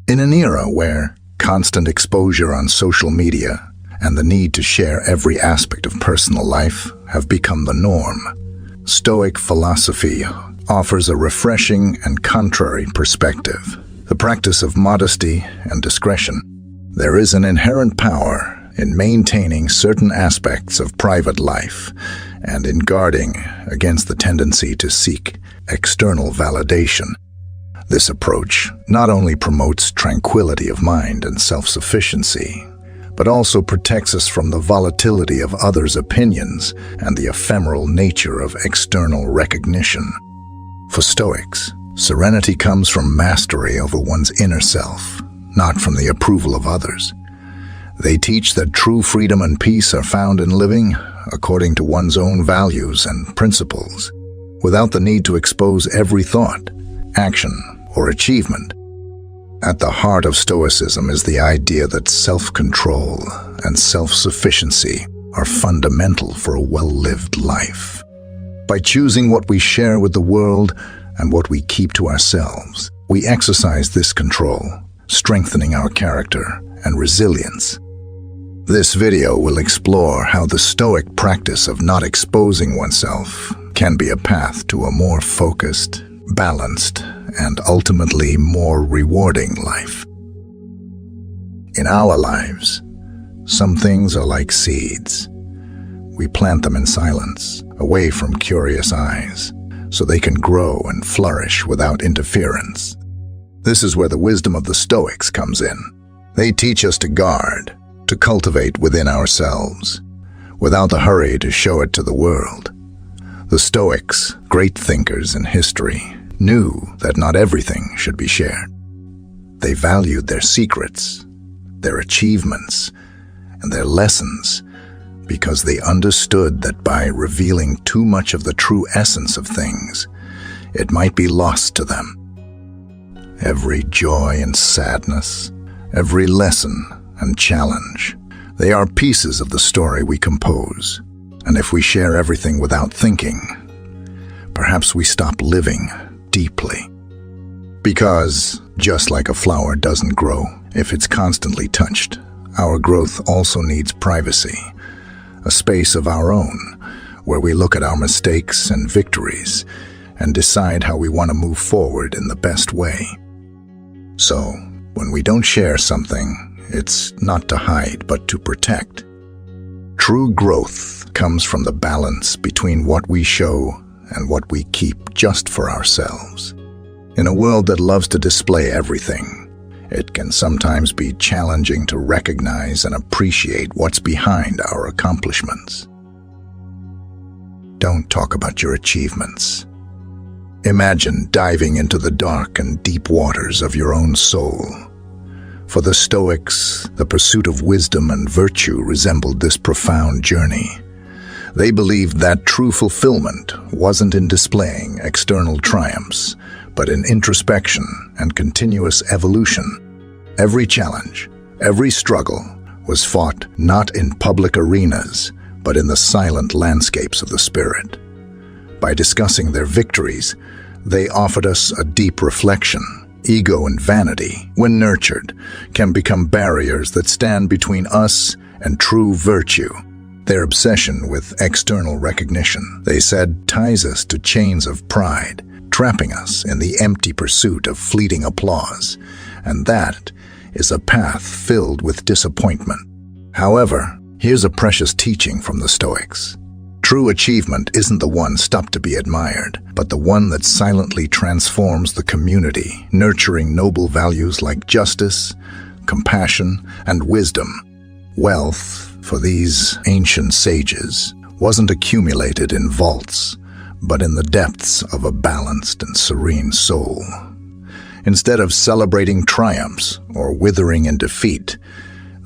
In an era where constant exposure on social media and the need to share every aspect of personal life have become the norm, Stoic philosophy offers a refreshing and contrary perspective. The practice of modesty and discretion. There is an inherent power in maintaining certain aspects of private life and in guarding against the tendency to seek external validation. This approach not only promotes tranquility of mind and self-sufficiency, but also protects us from the volatility of others' opinions and the ephemeral nature of external recognition. For Stoics, serenity comes from mastery over one's inner self, not from the approval of others. They teach that true freedom and peace are found in living according to one's own values and principles, without the need to expose every thought, action, or achievement. At the heart of Stoicism is the idea that self-control and self-sufficiency are fundamental for a well-lived life. By choosing what we share with the world and what we keep to ourselves, we exercise this control, strengthening our character and resilience. This video will explore how the Stoic practice of not exposing oneself can be a path to a more focused, balanced, and ultimately more rewarding life. In our lives, some things are like seeds. We plant them in silence, away from curious eyes, so they can grow and flourish without interference. This is where the wisdom of the Stoics comes in. They teach us to guard, to cultivate within ourselves, without the hurry to show it to the world. The Stoics, great thinkers in history, knew that not everything should be shared. They valued their secrets, their achievements, and their lessons because they understood that by revealing too much of the true essence of things, it might be lost to them. Every joy and sadness, every lesson and challenge, they are pieces of the story we compose. And if we share everything without thinking, perhaps we stop living deeply. Because, just like a flower doesn't grow if it's constantly touched, our growth also needs privacy, a space of our own, where we look at our mistakes and victories and decide how we want to move forward in the best way. So, when we don't share something, it's not to hide, but to protect. True growth comes from the balance between what we show and what we keep just for ourselves. In a world that loves to display everything, it can sometimes be challenging to recognize and appreciate what's behind our accomplishments. Don't talk about your achievements. Imagine diving into the dark and deep waters of your own soul. For the Stoics, the pursuit of wisdom and virtue resembled this profound journey. They believed that true fulfillment wasn't in displaying external triumphs, but in introspection and continuous evolution. Every challenge, every struggle was fought not in public arenas, but in the silent landscapes of the spirit. By discussing their victories, they offered us a deep reflection. Ego and vanity, when nurtured, can become barriers that stand between us and true virtue. Their obsession with external recognition, they said, ties us to chains of pride, trapping us in the empty pursuit of fleeting applause, and that is a path filled with disappointment. However, here's a precious teaching from the Stoics. True achievement isn't the one stopped to be admired, but the one that silently transforms the community, nurturing noble values like justice, compassion, and wisdom. Wealth, for these ancient sages, wasn't accumulated in vaults, but in the depths of a balanced and serene soul. Instead of celebrating triumphs or withering in defeat,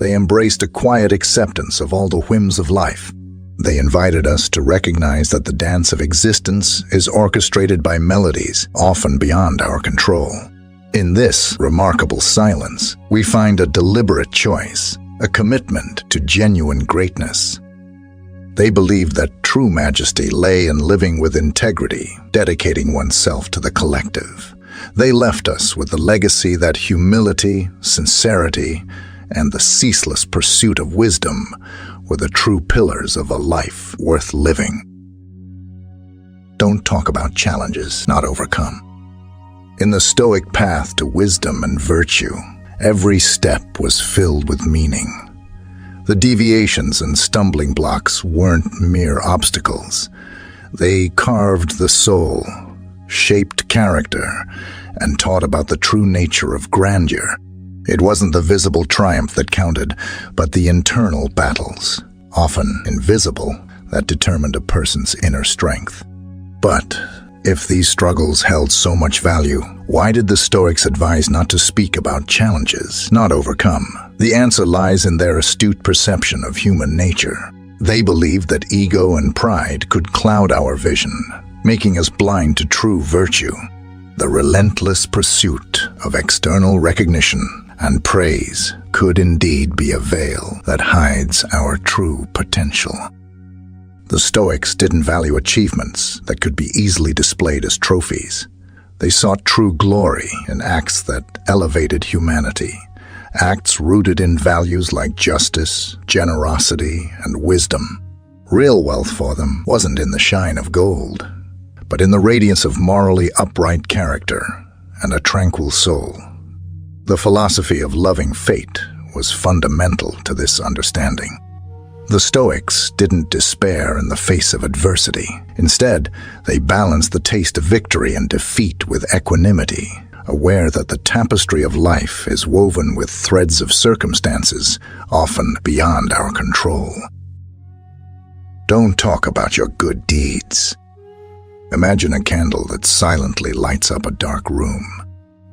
they embraced a quiet acceptance of all the whims of life. They invited us to recognize that the dance of existence is orchestrated by melodies often beyond our control. In this remarkable silence, we find a deliberate choice, a commitment to genuine greatness. They believed that true majesty lay in living with integrity, dedicating oneself to the collective, They left us with the legacy that humility, sincerity, and the ceaseless pursuit of wisdom were the true pillars of a life worth living. Don't talk about challenges not overcome. In the Stoic path to wisdom and virtue, every step was filled with meaning. The deviations and stumbling blocks weren't mere obstacles. They carved the soul, shaped character, and taught about the true nature of grandeur. It wasn't the visible triumph that counted, but the internal battles, often invisible, that determined a person's inner strength. But if these struggles held so much value, why did the Stoics advise not to speak about challenges not overcome? The answer lies in their astute perception of human nature. They believed that ego and pride could cloud our vision, making us blind to true virtue. The relentless pursuit of external recognition and praise could indeed be a veil that hides our true potential. The Stoics didn't value achievements that could be easily displayed as trophies. They sought true glory in acts that elevated humanity, acts rooted in values like justice, generosity, and wisdom. Real wealth for them wasn't in the shine of gold, but in the radiance of morally upright character and a tranquil soul. The philosophy of loving fate was fundamental to this understanding. The Stoics didn't despair in the face of adversity. Instead, they balanced the taste of victory and defeat with equanimity, aware that the tapestry of life is woven with threads of circumstances often beyond our control. Don't talk about your good deeds. Imagine a candle that silently lights up a dark room.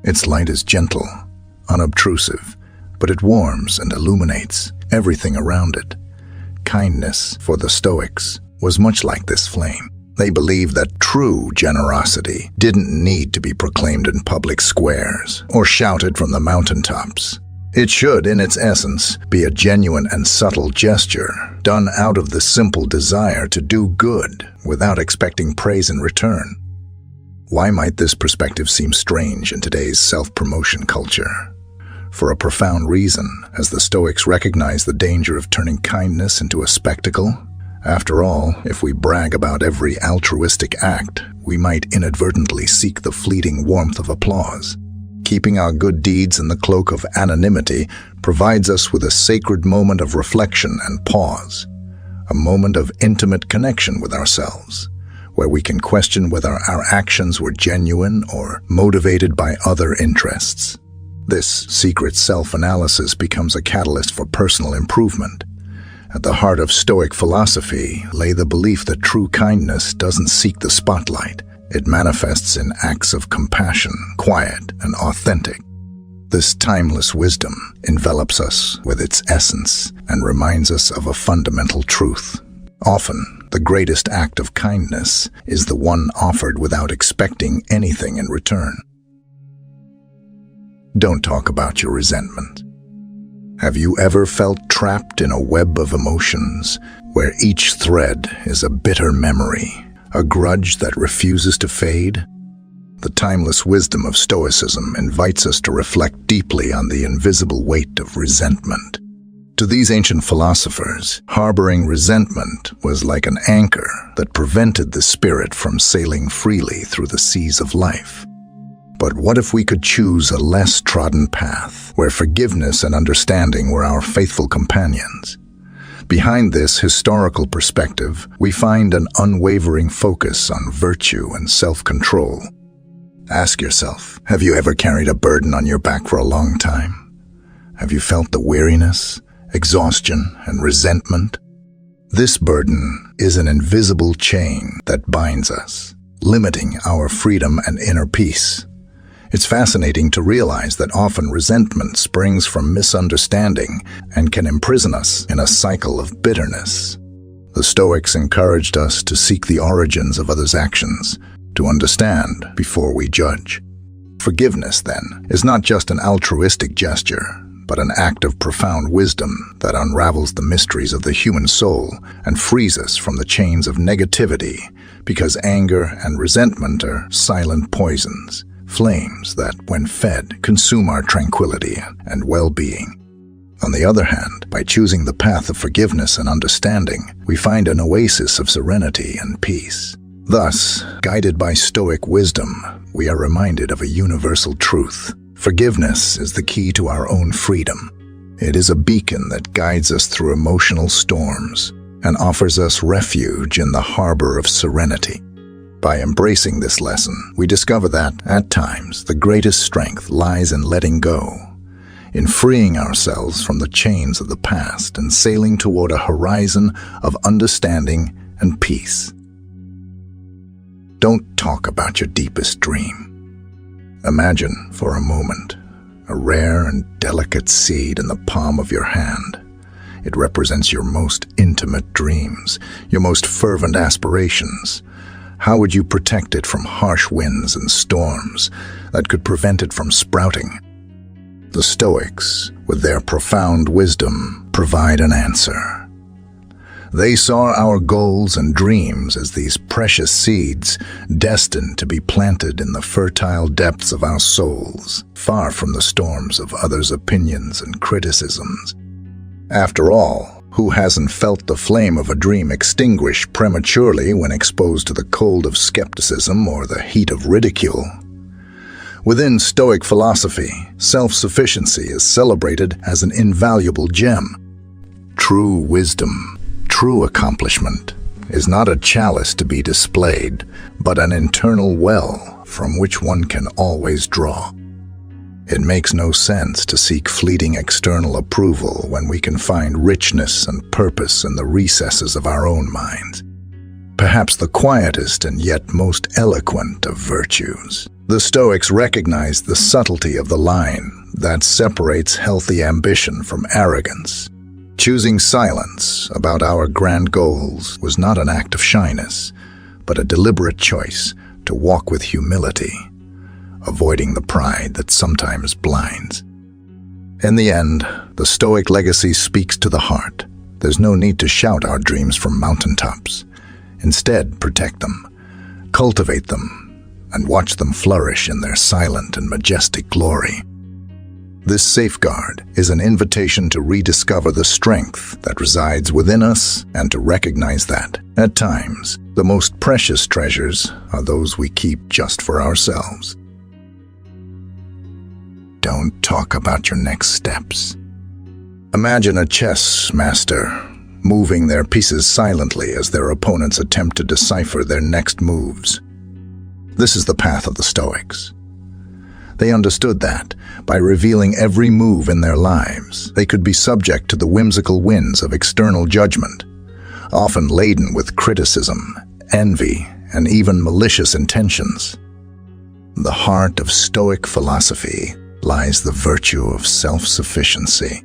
Its light is gentle, unobtrusive, but it warms and illuminates everything around it. Kindness, for the Stoics, was much like this flame. They believed that true generosity didn't need to be proclaimed in public squares or shouted from the mountaintops. It should, in its essence, be a genuine and subtle gesture, done out of the simple desire to do good without expecting praise in return. Why might this perspective seem strange in today's self-promotion culture? For a profound reason, as the Stoics recognize the danger of turning kindness into a spectacle. After all, if we brag about every altruistic act, we might inadvertently seek the fleeting warmth of applause. Keeping our good deeds in the cloak of anonymity provides us with a sacred moment of reflection and pause, a moment of intimate connection with ourselves, where we can question whether our actions were genuine or motivated by other interests. This secret self-analysis becomes a catalyst for personal improvement. At the heart of Stoic philosophy lay the belief that true kindness doesn't seek the spotlight. It manifests in acts of compassion, quiet and authentic. This timeless wisdom envelops us with its essence and reminds us of a fundamental truth. Often, the greatest act of kindness is the one offered without expecting anything in return. Don't talk about your resentment. Have you ever felt trapped in a web of emotions where each thread is a bitter memory, a grudge that refuses to fade? The timeless wisdom of Stoicism invites us to reflect deeply on the invisible weight of resentment. To these ancient philosophers, harboring resentment was like an anchor that prevented the spirit from sailing freely through the seas of life. But what if we could choose a less trodden path, where forgiveness and understanding were our faithful companions? Behind this historical perspective, we find an unwavering focus on virtue and self-control. Ask yourself, have you ever carried a burden on your back for a long time? Have you felt the weariness, exhaustion, and resentment? This burden is an invisible chain that binds us, limiting our freedom and inner peace. It's fascinating to realize that often resentment springs from misunderstanding and can imprison us in a cycle of bitterness. The Stoics encouraged us to seek the origins of others' actions, to understand before we judge. Forgiveness, then, is not just an altruistic gesture, but an act of profound wisdom that unravels the mysteries of the human soul and frees us from the chains of negativity, because anger and resentment are silent poisons, flames that, when fed, consume our tranquility and well-being. On the other hand, by choosing the path of forgiveness and understanding, we find an oasis of serenity and peace. Thus, guided by Stoic wisdom, we are reminded of a universal truth. Forgiveness is the key to our own freedom. It is a beacon that guides us through emotional storms and offers us refuge in the harbor of serenity. By embracing this lesson, we discover that, at times, the greatest strength lies in letting go, in freeing ourselves from the chains of the past and sailing toward a horizon of understanding and peace. Don't talk about your deepest dream. Imagine, for a moment, a rare and delicate seed in the palm of your hand. It represents your most intimate dreams, your most fervent aspirations. How would you protect it from harsh winds and storms that could prevent it from sprouting? The Stoics, with their profound wisdom, provide an answer. They saw our goals and dreams as these precious seeds destined to be planted in the fertile depths of our souls, far from the storms of others' opinions and criticisms. After all, who hasn't felt the flame of a dream extinguish prematurely when exposed to the cold of skepticism or the heat of ridicule? Within Stoic philosophy, self-sufficiency is celebrated as an invaluable gem. True wisdom, true accomplishment, is not a chalice to be displayed, but an internal well from which one can always draw. It makes no sense to seek fleeting external approval when we can find richness and purpose in the recesses of our own minds. Perhaps the quietest and yet most eloquent of virtues. The Stoics recognized the subtlety of the line that separates healthy ambition from arrogance. Choosing silence about our grand goals was not an act of shyness, but a deliberate choice to walk with humility, avoiding the pride that sometimes blinds. In the end, the Stoic legacy speaks to the heart. There's no need to shout our dreams from mountaintops. Instead, protect them, cultivate them, and watch them flourish in their silent and majestic glory. This safeguard is an invitation to rediscover the strength that resides within us and to recognize that, at times, the most precious treasures are those we keep just for ourselves. Don't talk about your next steps. Imagine a chess master moving their pieces silently as their opponents attempt to decipher their next moves. This is the path of the Stoics. They understood that, by revealing every move in their lives, they could be subject to the whimsical winds of external judgment, often laden with criticism, envy, and even malicious intentions. The heart of Stoic philosophy lies the virtue of self-sufficiency.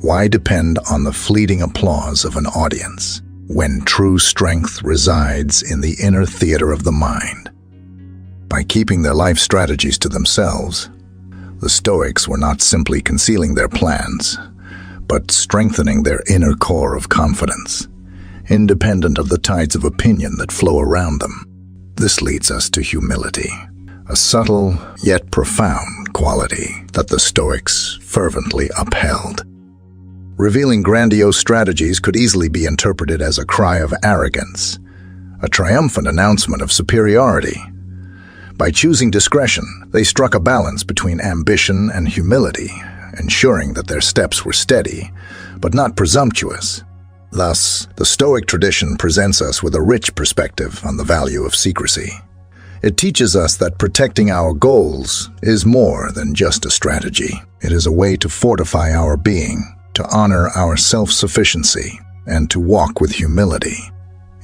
Why depend on the fleeting applause of an audience when true strength resides in the inner theater of the mind? By keeping their life strategies to themselves, the Stoics were not simply concealing their plans, but strengthening their inner core of confidence, independent of the tides of opinion that flow around them. This leads us to humility, a subtle yet profound quality that the Stoics fervently upheld. Revealing grandiose strategies could easily be interpreted as a cry of arrogance, a triumphant announcement of superiority. By choosing discretion, they struck a balance between ambition and humility, ensuring that their steps were steady, but not presumptuous. Thus, the Stoic tradition presents us with a rich perspective on the value of secrecy. It teaches us that protecting our goals is more than just a strategy. It is a way to fortify our being, to honor our self-sufficiency, and to walk with humility.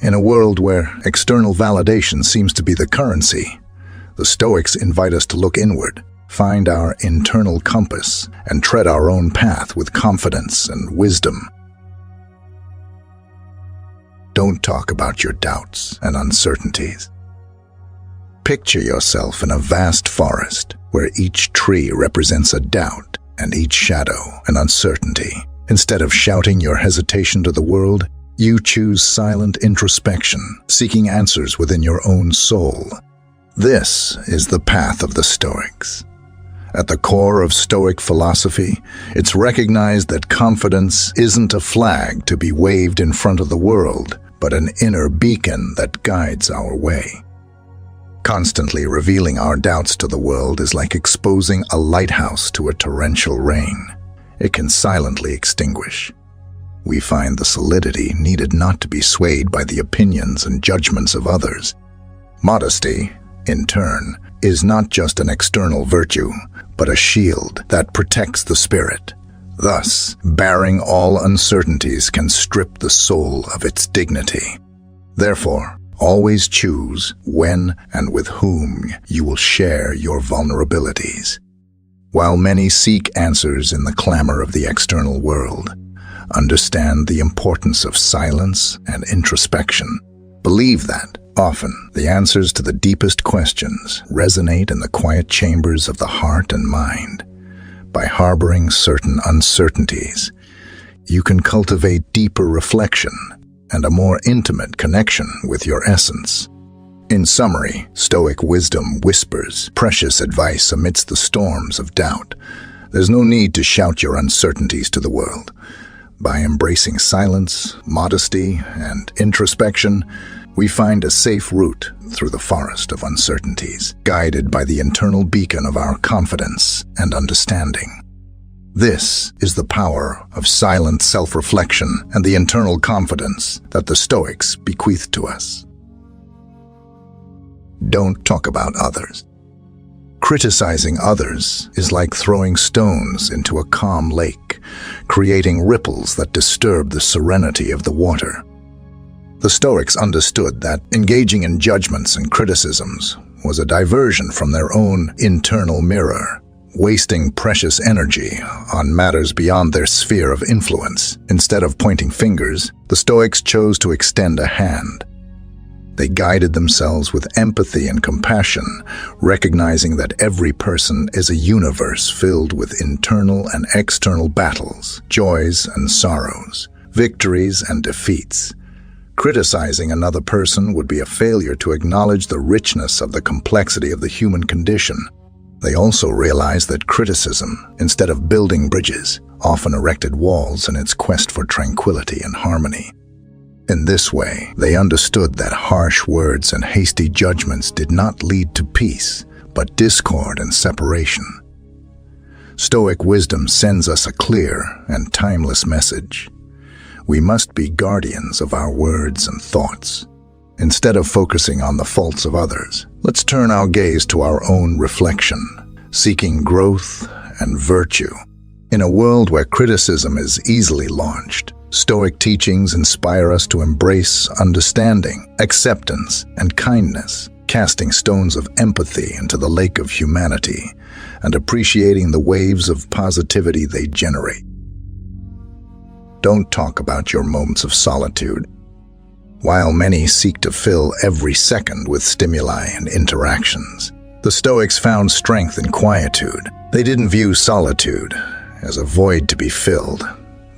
In a world where external validation seems to be the currency, the Stoics invite us to look inward, find our internal compass, and tread our own path with confidence and wisdom. Don't talk about your doubts and uncertainties. Picture yourself in a vast forest where each tree represents a doubt and each shadow an uncertainty. Instead of shouting your hesitation to the world, you choose silent introspection, seeking answers within your own soul. This is the path of the Stoics. At the core of Stoic philosophy, it's recognized that confidence isn't a flag to be waved in front of the world, but an inner beacon that guides our way. Constantly revealing our doubts to the world is like exposing a lighthouse to a torrential rain. It can silently extinguish. We find the solidity needed not to be swayed by the opinions and judgments of others. Modesty, in turn, is not just an external virtue, but a shield that protects the spirit. Thus, bearing all uncertainties can strip the soul of its dignity. Therefore, always choose when and with whom you will share your vulnerabilities. While many seek answers in the clamor of the external world, understand the importance of silence and introspection. Believe that, often, the answers to the deepest questions resonate in the quiet chambers of the heart and mind. By harboring certain uncertainties, you can cultivate deeper reflection and a more intimate connection with your essence. In summary, Stoic wisdom whispers precious advice amidst the storms of doubt. There's no need to shout your uncertainties to the world. By embracing silence, modesty, and introspection, we find a safe route through the forest of uncertainties, guided by the internal beacon of our confidence and understanding. This is the power of silent self-reflection and the internal confidence that the Stoics bequeath to us. Don't talk about others. Criticizing others is like throwing stones into a calm lake, creating ripples that disturb the serenity of the water. The Stoics understood that engaging in judgments and criticisms was a diversion from their own internal mirror, wasting precious energy on matters beyond their sphere of influence. Instead of pointing fingers, the Stoics chose to extend a hand. They guided themselves with empathy and compassion, recognizing that every person is a universe filled with internal and external battles, joys and sorrows, victories and defeats. Criticizing another person would be a failure to acknowledge the richness of the complexity of the human condition. They also realized that criticism, instead of building bridges, often erected walls in its quest for tranquility and harmony. In this way, they understood that harsh words and hasty judgments did not lead to peace, but discord and separation. Stoic wisdom sends us a clear and timeless message. We must be guardians of our words and thoughts. Instead of focusing on the faults of others, let's turn our gaze to our own reflection, seeking growth and virtue. In a world where criticism is easily launched, Stoic teachings inspire us to embrace understanding, acceptance, and kindness, casting stones of empathy into the lake of humanity and appreciating the waves of positivity they generate. Don't talk about your moments of solitude. While many seek to fill every second with stimuli and interactions, the Stoics found strength in quietude. They didn't view solitude as a void to be filled,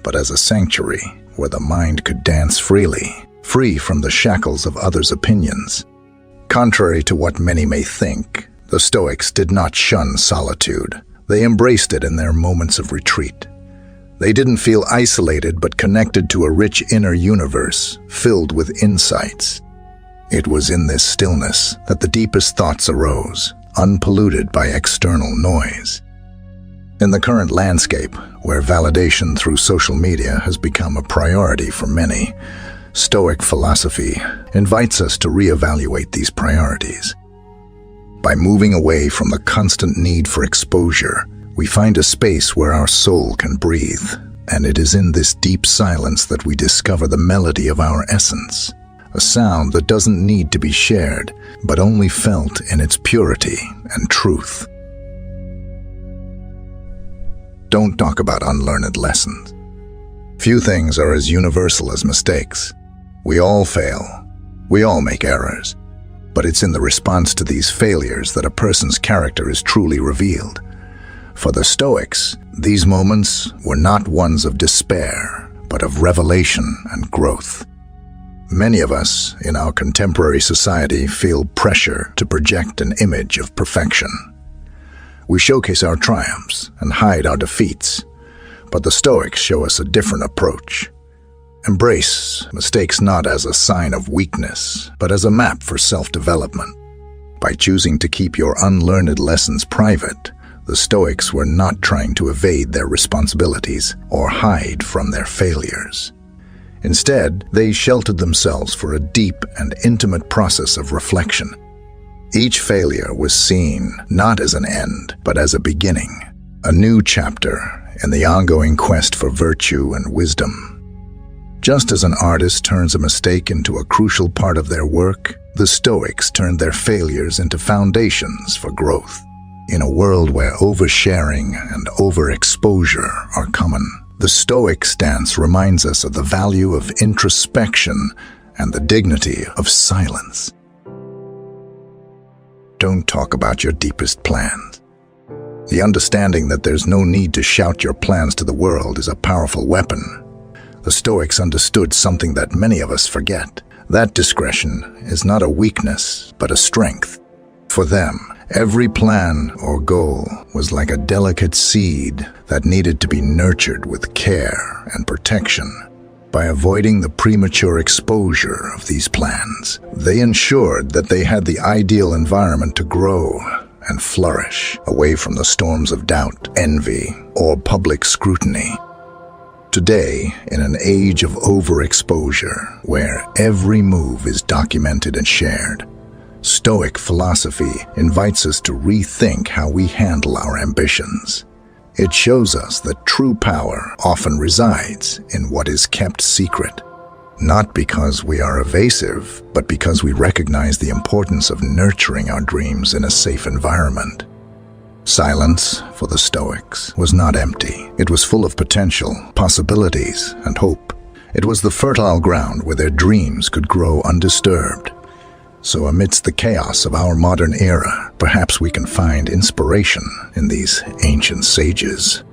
but as a sanctuary where the mind could dance freely, free from the shackles of others' opinions. Contrary to what many may think, the Stoics did not shun solitude. They embraced it in their moments of retreat. They didn't feel isolated but connected to a rich inner universe filled with insights. It was in this stillness that the deepest thoughts arose, unpolluted by external noise. In the current landscape, where validation through social media has become a priority for many, Stoic philosophy invites us to reevaluate these priorities. By moving away from the constant need for exposure, we find a space where our soul can breathe, and it is in this deep silence that we discover the melody of our essence, a sound that doesn't need to be shared, but only felt in its purity and truth. Don't talk about unlearned lessons. Few things are as universal as mistakes. We all fail. We all make errors. But it's in the response to these failures that a person's character is truly revealed. For the Stoics, these moments were not ones of despair, but of revelation and growth. Many of us in our contemporary society feel pressure to project an image of perfection. We showcase our triumphs and hide our defeats, but the Stoics show us a different approach. Embrace mistakes not as a sign of weakness, but as a map for self-development. By choosing to keep your unlearned lessons private, the Stoics were not trying to evade their responsibilities or hide from their failures. Instead, they sheltered themselves for a deep and intimate process of reflection. Each failure was seen not as an end, but as a beginning, a new chapter in the ongoing quest for virtue and wisdom. Just as an artist turns a mistake into a crucial part of their work, the Stoics turned their failures into foundations for growth. In a world where oversharing and overexposure are common, the Stoic stance reminds us of the value of introspection and the dignity of silence. Don't talk about your deepest plans. The understanding that there's no need to shout your plans to the world is a powerful weapon. The Stoics understood something that many of us forget. That discretion is not a weakness, but a strength. For them, every plan or goal was like a delicate seed that needed to be nurtured with care and protection. By avoiding the premature exposure of these plans, they ensured that they had the ideal environment to grow and flourish, away from the storms of doubt, envy, or public scrutiny. Today, in an age of overexposure, where every move is documented and shared, Stoic philosophy invites us to rethink how we handle our ambitions. It shows us that true power often resides in what is kept secret, not because we are evasive, but because we recognize the importance of nurturing our dreams in a safe environment. Silence, for the Stoics, was not empty. It was full of potential, possibilities, and hope. It was the fertile ground where their dreams could grow undisturbed. So amidst the chaos of our modern era, perhaps we can find inspiration in these ancient sages.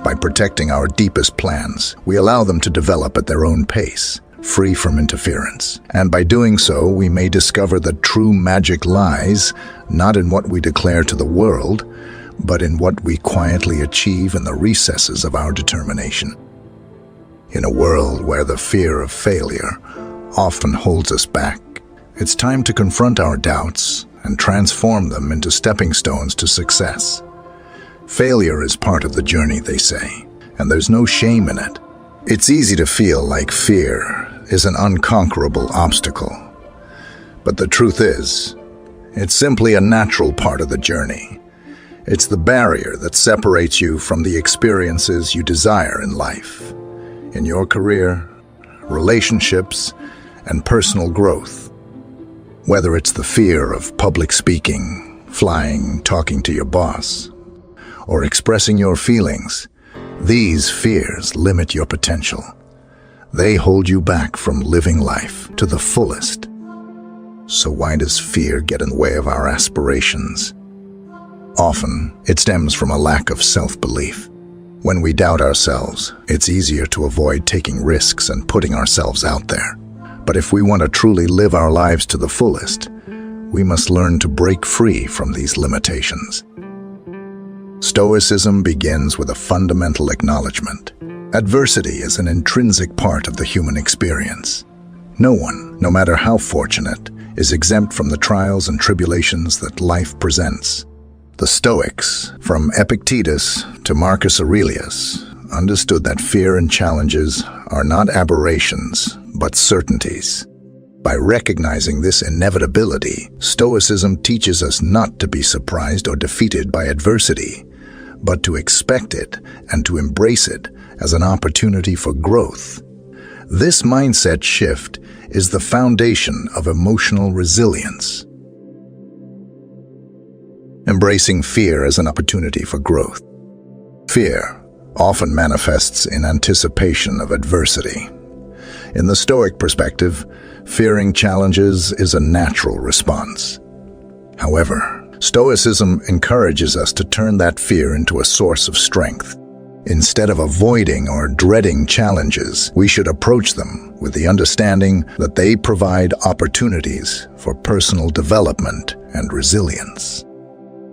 By protecting our deepest plans, we allow them to develop at their own pace, free from interference. And by doing so, we may discover that true magic lies not in what we declare to the world, but in what we quietly achieve in the recesses of our determination. In a world where the fear of failure often holds us back, it's time to confront our doubts and transform them into stepping stones to success. Failure is part of the journey, they say, and there's no shame in it. It's easy to feel like fear is an unconquerable obstacle. But the truth is, it's simply a natural part of the journey. It's the barrier that separates you from the experiences you desire in life, in your career, relationships, and personal growth. Whether it's the fear of public speaking, flying, talking to your boss, or expressing your feelings, these fears limit your potential. They hold you back from living life to the fullest. So why does fear get in the way of our aspirations? Often, it stems from a lack of self-belief. When we doubt ourselves, it's easier to avoid taking risks and putting ourselves out there. But if we want to truly live our lives to the fullest, we must learn to break free from these limitations. Stoicism begins with a fundamental acknowledgement. Adversity is an intrinsic part of the human experience. No one, no matter how fortunate, is exempt from the trials and tribulations that life presents. The Stoics, from Epictetus to Marcus Aurelius, understood that fear and challenges are not aberrations, but certainties. By recognizing this inevitability, Stoicism teaches us not to be surprised or defeated by adversity, but to expect it and to embrace it as an opportunity for growth. This mindset shift is the foundation of emotional resilience. Embracing fear as an opportunity for growth. Fear often manifests in anticipation of adversity. In the Stoic perspective, fearing challenges is a natural response. However, Stoicism encourages us to turn that fear into a source of strength. Instead of avoiding or dreading challenges, we should approach them with the understanding that they provide opportunities for personal development and resilience.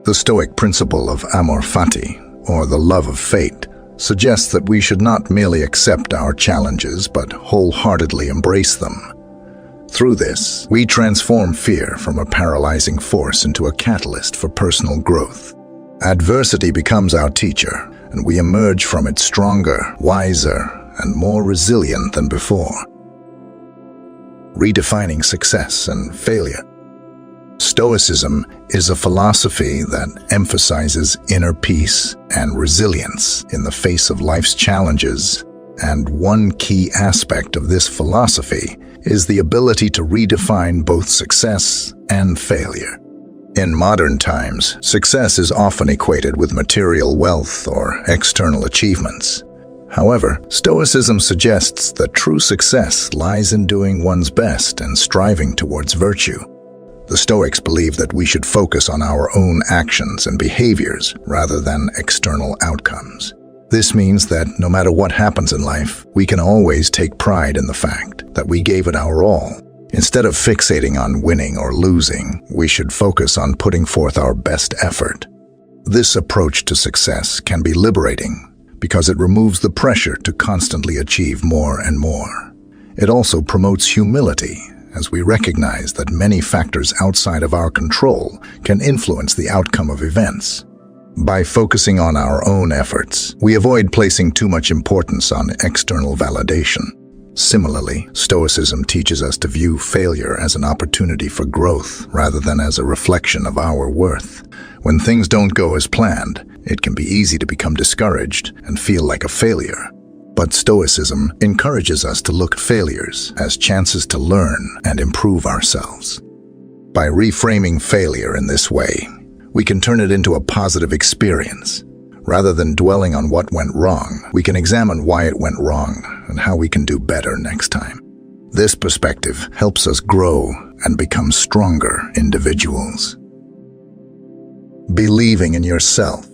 The Stoic principle of amor fati, or the love of fate, suggests that we should not merely accept our challenges but wholeheartedly embrace them. Through this, we transform fear from a paralyzing force into a catalyst for personal growth. Adversity becomes our teacher, and we emerge from it stronger, wiser, and more resilient than before. Redefining success and failure. Stoicism is a philosophy that emphasizes inner peace and resilience in the face of life's challenges, and one key aspect of this philosophy is the ability to redefine both success and failure. In modern times, success is often equated with material wealth or external achievements. However, Stoicism suggests that true success lies in doing one's best and striving towards virtue. The Stoics believe that we should focus on our own actions and behaviors rather than external outcomes. This means that no matter what happens in life, we can always take pride in the fact that we gave it our all. Instead of fixating on winning or losing, we should focus on putting forth our best effort. This approach to success can be liberating because it removes the pressure to constantly achieve more and more. It also promotes humility, as we recognize that many factors outside of our control can influence the outcome of events. By focusing on our own efforts, we avoid placing too much importance on external validation. Similarly, Stoicism teaches us to view failure as an opportunity for growth rather than as a reflection of our worth. When things don't go as planned, it can be easy to become discouraged and feel like a failure. But Stoicism encourages us to look at failures as chances to learn and improve ourselves. By reframing failure in this way, we can turn it into a positive experience. Rather than dwelling on what went wrong, we can examine why it went wrong and how we can do better next time. This perspective helps us grow and become stronger individuals. Believing in yourself.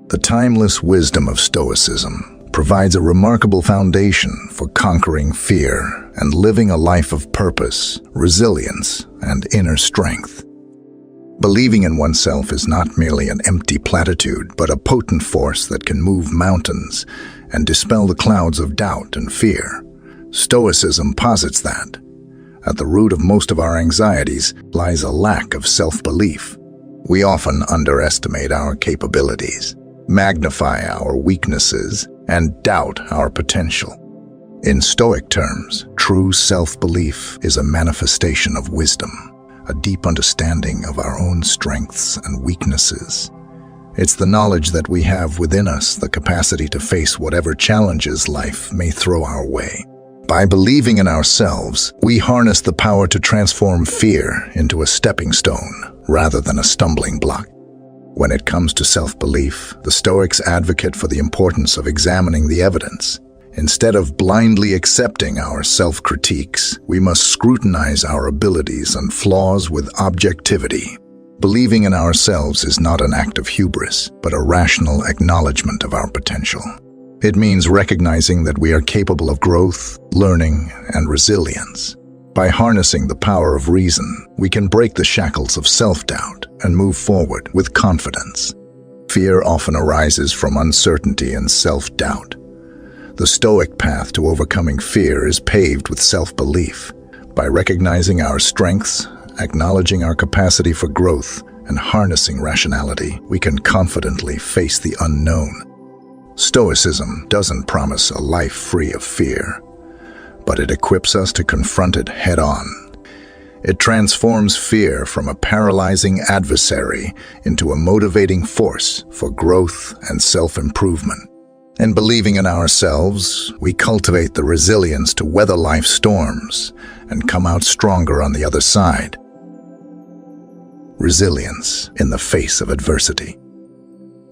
The timeless wisdom of Stoicism provides a remarkable foundation for conquering fear and living a life of purpose, resilience, and inner strength. Believing in oneself is not merely an empty platitude, but a potent force that can move mountains and dispel the clouds of doubt and fear. Stoicism posits that at the root of most of our anxieties lies a lack of self-belief. We often underestimate our capabilities, magnify our weaknesses, and doubt our potential. In Stoic terms, true self-belief is a manifestation of wisdom, a deep understanding of our own strengths and weaknesses. It's the knowledge that we have within us the capacity to face whatever challenges life may throw our way. By believing in ourselves, we harness the power to transform fear into a stepping stone rather than a stumbling block. When it comes to self-belief, the Stoics advocate for the importance of examining the evidence. Instead of blindly accepting our self-critiques, we must scrutinize our abilities and flaws with objectivity. Believing in ourselves is not an act of hubris, but a rational acknowledgement of our potential. It means recognizing that we are capable of growth, learning, and resilience. By harnessing the power of reason, we can break the shackles of self-doubt and move forward with confidence. Fear often arises from uncertainty and self-doubt. The Stoic path to overcoming fear is paved with self-belief. By recognizing our strengths, acknowledging our capacity for growth, and harnessing rationality, we can confidently face the unknown. Stoicism doesn't promise a life free of fear, but it equips us to confront it head-on. It transforms fear from a paralyzing adversary into a motivating force for growth and self-improvement. In believing in ourselves, we cultivate the resilience to weather life's storms and come out stronger on the other side. Resilience in the face of adversity.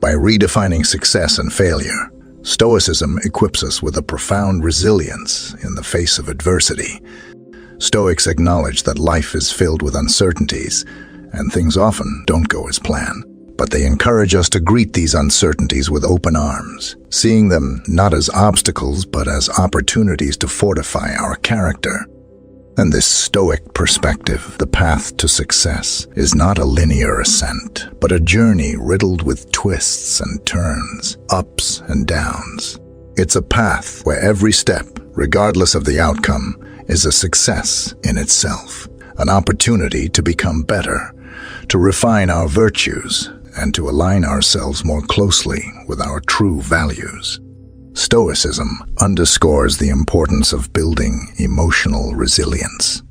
By redefining success and failure, Stoicism equips us with a profound resilience in the face of adversity. Stoics acknowledge that life is filled with uncertainties, and things often don't go as planned. but they encourage us to greet these uncertainties with open arms, seeing them not as obstacles but as opportunities to fortify our character. And this Stoic perspective, the path to success, is not a linear ascent, but a journey riddled with twists and turns, ups and downs. It's a path where every step, regardless of the outcome, is a success in itself, an opportunity to become better, to refine our virtues, and to align ourselves more closely with our true values. Stoicism underscores the importance of building emotional resilience.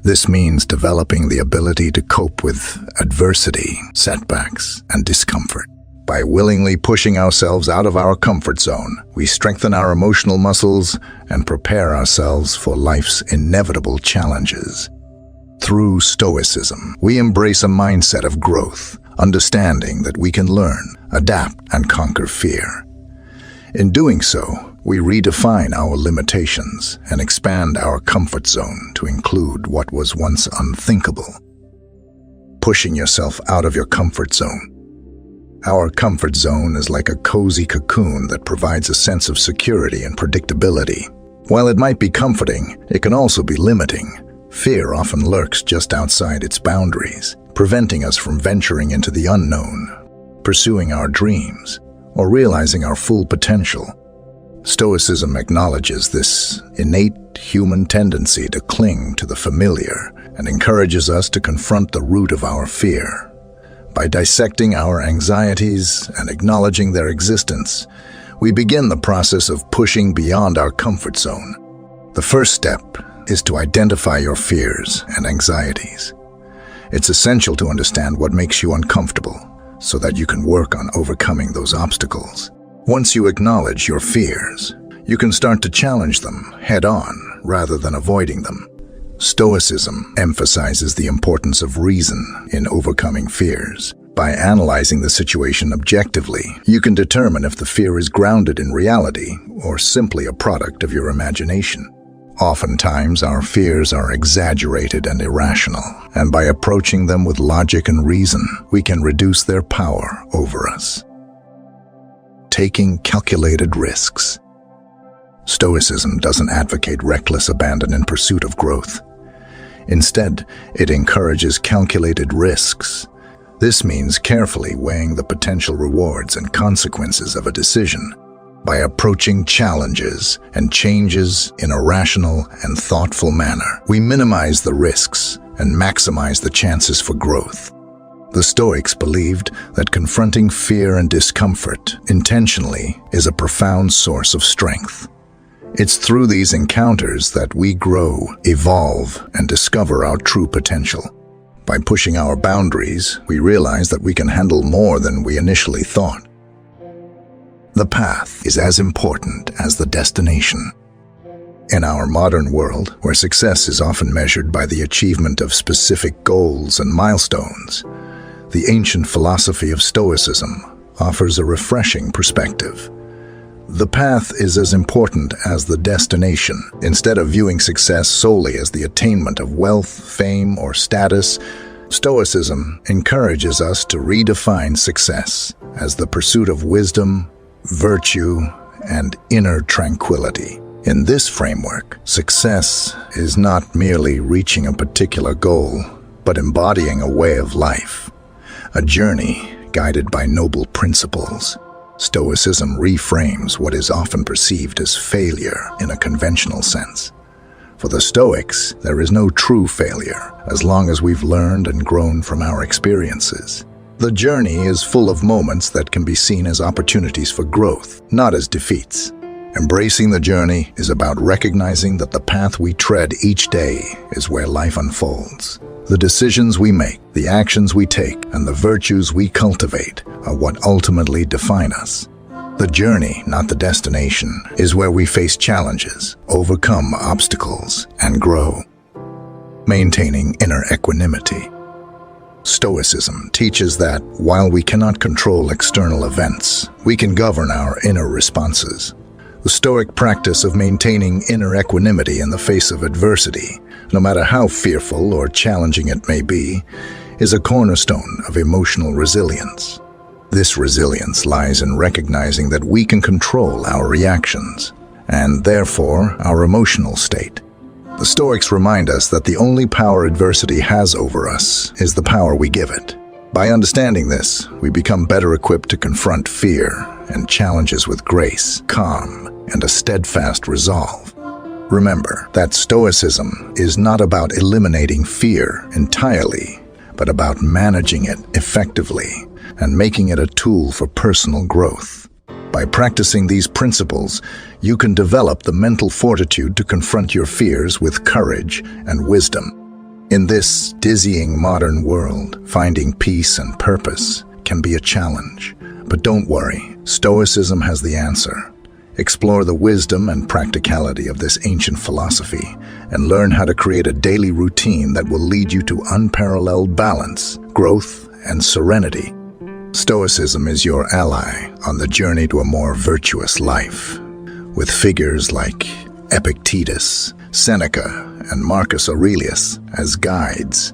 This means developing the ability to cope with adversity, setbacks, and discomfort. By willingly pushing ourselves out of our comfort zone, we strengthen our emotional muscles and prepare ourselves for life's inevitable challenges. Through Stoicism, we embrace a mindset of growth, understanding that we can learn, adapt, and conquer fear. In doing so, we redefine our limitations and expand our comfort zone to include what was once unthinkable. Pushing yourself out of your comfort zone. Our comfort zone is like a cozy cocoon that provides a sense of security and predictability. While it might be comforting, it can also be limiting. Fear often lurks just outside its boundaries, preventing us from venturing into the unknown, pursuing our dreams, or realizing our full potential. Stoicism acknowledges this innate human tendency to cling to the familiar and encourages us to confront the root of our fear. By dissecting our anxieties and acknowledging their existence, we begin the process of pushing beyond our comfort zone. The first step is to identify your fears and anxieties. It's essential to understand what makes you uncomfortable, so that you can work on overcoming those obstacles. Once you acknowledge your fears, you can start to challenge them head-on rather than avoiding them. Stoicism emphasizes the importance of reason in overcoming fears. By analyzing the situation objectively, you can determine if the fear is grounded in reality or simply a product of your imagination. Oftentimes, our fears are exaggerated and irrational, and by approaching them with logic and reason, we can reduce their power over us. Taking calculated risks. Stoicism doesn't advocate reckless abandon in pursuit of growth. Instead, it encourages calculated risks. This means carefully weighing the potential rewards and consequences of a decision. By approaching challenges and changes in a rational and thoughtful manner, we minimize the risks and maximize the chances for growth. The Stoics believed that confronting fear and discomfort intentionally is a profound source of strength. It's through these encounters that we grow, evolve, and discover our true potential. By pushing our boundaries, we realize that we can handle more than we initially thought. The path is as important as the destination. In our modern world, where success is often measured by the achievement of specific goals and milestones, the ancient philosophy of Stoicism offers a refreshing perspective. The path is as important as the destination. Instead of viewing success solely as the attainment of wealth, fame, or status, Stoicism encourages us to redefine success as the pursuit of wisdom, virtue, and inner tranquility. In this framework, success is not merely reaching a particular goal, but embodying a way of life, a journey guided by noble principles. Stoicism reframes what is often perceived as failure in a conventional sense. For the Stoics, there is no true failure as long as we've learned and grown from our experiences. The journey is full of moments that can be seen as opportunities for growth, not as defeats. Embracing the journey is about recognizing that the path we tread each day is where life unfolds. The decisions we make, the actions we take, and the virtues we cultivate are what ultimately define us. The journey, not the destination, is where we face challenges, overcome obstacles, and grow. Maintaining inner equanimity. Stoicism teaches that while we cannot control external events, we can govern our inner responses. The Stoic practice of maintaining inner equanimity in the face of adversity, no matter how fearful or challenging it may be, is a cornerstone of emotional resilience. This resilience lies in recognizing that we can control our reactions, and therefore our emotional state. The Stoics remind us that the only power adversity has over us is the power we give it. By understanding this, we become better equipped to confront fear and challenges with grace, calm, and a steadfast resolve. Remember that Stoicism is not about eliminating fear entirely, but about managing it effectively and making it a tool for personal growth. By practicing these principles, you can develop the mental fortitude to confront your fears with courage and wisdom. In this dizzying modern world, finding peace and purpose can be a challenge. But don't worry, Stoicism has the answer. Explore the wisdom and practicality of this ancient philosophy and learn how to create a daily routine that will lead you to unparalleled balance, growth, and serenity. Stoicism is your ally on the journey to a more virtuous life. With figures like Epictetus, Seneca, and Marcus Aurelius as guides,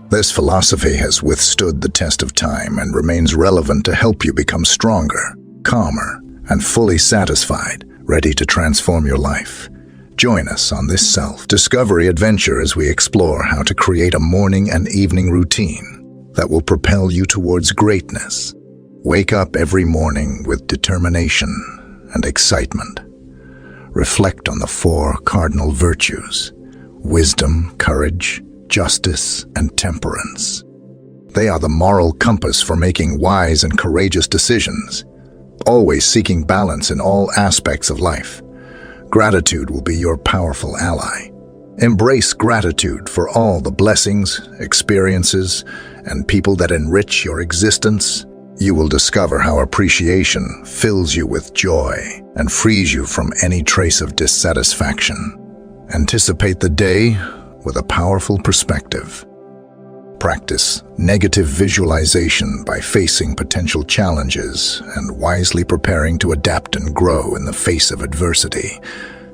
this philosophy has withstood the test of time and remains relevant to help you become stronger, calmer, and fully satisfied, ready to transform your life. Join us on this self-discovery adventure as we explore how to create a morning and evening routine that will propel you towards greatness. Wake up every morning with determination and excitement. Reflect on the 4 cardinal virtues: wisdom, courage, justice, and temperance. They are the moral compass for making wise and courageous decisions, always seeking balance in all aspects of life. Gratitude will be your powerful ally. Embrace gratitude for all the blessings, experiences, and people that enrich your existence. You will discover how appreciation fills you with joy and frees you from any trace of dissatisfaction. Anticipate the day with a powerful perspective. Practice negative visualization by facing potential challenges and wisely preparing to adapt and grow in the face of adversity.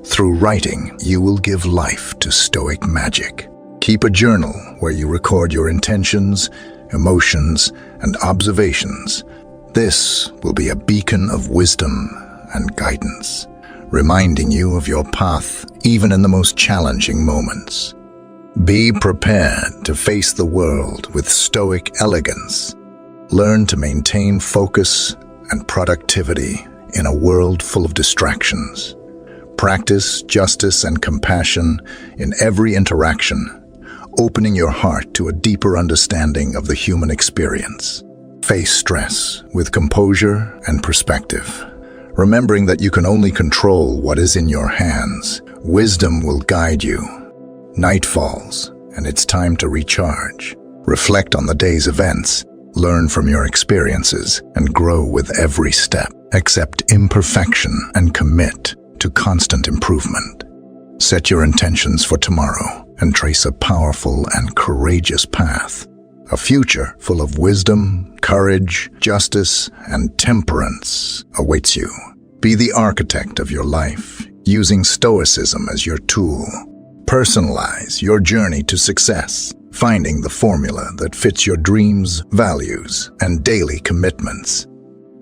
Through writing, you will give life to Stoic magic. Keep a journal where you record your intentions, emotions, and observations. This will be a beacon of wisdom and guidance, reminding you of your path even in the most challenging moments. Be prepared to face the world with Stoic elegance. Learn to maintain focus and productivity in a world full of distractions. Practice justice and compassion in every interaction, opening your heart to a deeper understanding of the human experience. Face stress with composure and perspective, remembering that you can only control what is in your hands. Wisdom will guide you. Night falls, and it's time to recharge. Reflect on the day's events, learn from your experiences, and grow with every step. Accept imperfection and commit to constant improvement. Set your intentions for tomorrow and trace a powerful and courageous path. A future full of wisdom, courage, justice, and temperance awaits you. Be the architect of your life, using Stoicism as your tool. Personalize your journey to success, finding the formula that fits your dreams, values, and daily commitments.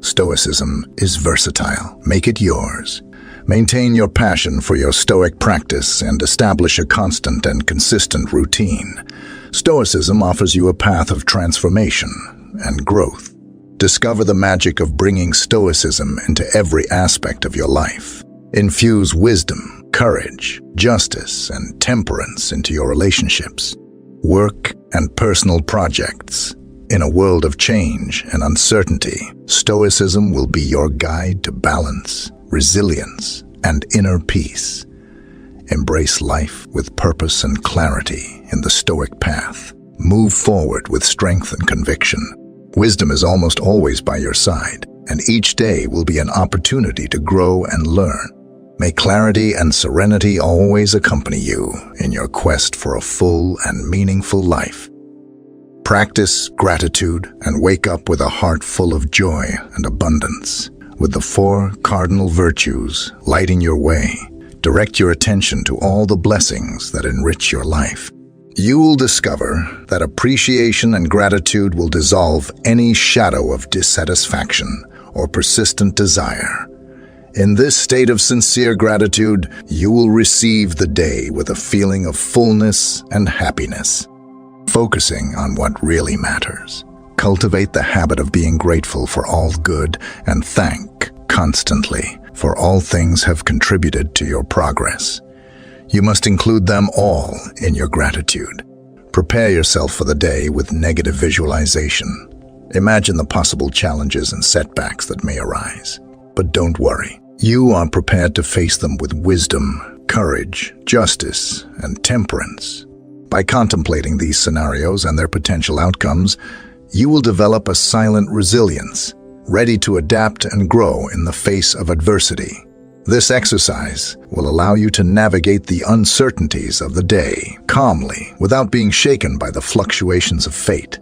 Stoicism is versatile. Make it yours. Maintain your passion for your Stoic practice and establish a constant and consistent routine. Stoicism offers you a path of transformation and growth. Discover the magic of bringing Stoicism into every aspect of your life. Infuse wisdom, courage, justice, and temperance into your relationships, work, and personal projects. In a world of change and uncertainty, Stoicism will be your guide to balance, resilience, and inner peace. Embrace life with purpose and clarity in the Stoic path. Move forward with strength and conviction. Wisdom is almost always by your side, and each day will be an opportunity to grow and learn. May clarity and serenity always accompany you in your quest for a full and meaningful life. Practice gratitude and wake up with a heart full of joy and abundance. With the 4 cardinal virtues lighting your way, direct your attention to all the blessings that enrich your life. You will discover that appreciation and gratitude will dissolve any shadow of dissatisfaction or persistent desire. In this state of sincere gratitude, you will receive the day with a feeling of fullness and happiness. Focusing on what really matters. Cultivate the habit of being grateful for all good and thank constantly, for all things have contributed to your progress. You must include them all in your gratitude. Prepare yourself for the day with negative visualization. Imagine the possible challenges and setbacks that may arise. But don't worry. You are prepared to face them with wisdom, courage, justice, and temperance. By contemplating these scenarios and their potential outcomes, you will develop a silent resilience, ready to adapt and grow in the face of adversity. This exercise will allow you to navigate the uncertainties of the day calmly without being shaken by the fluctuations of fate.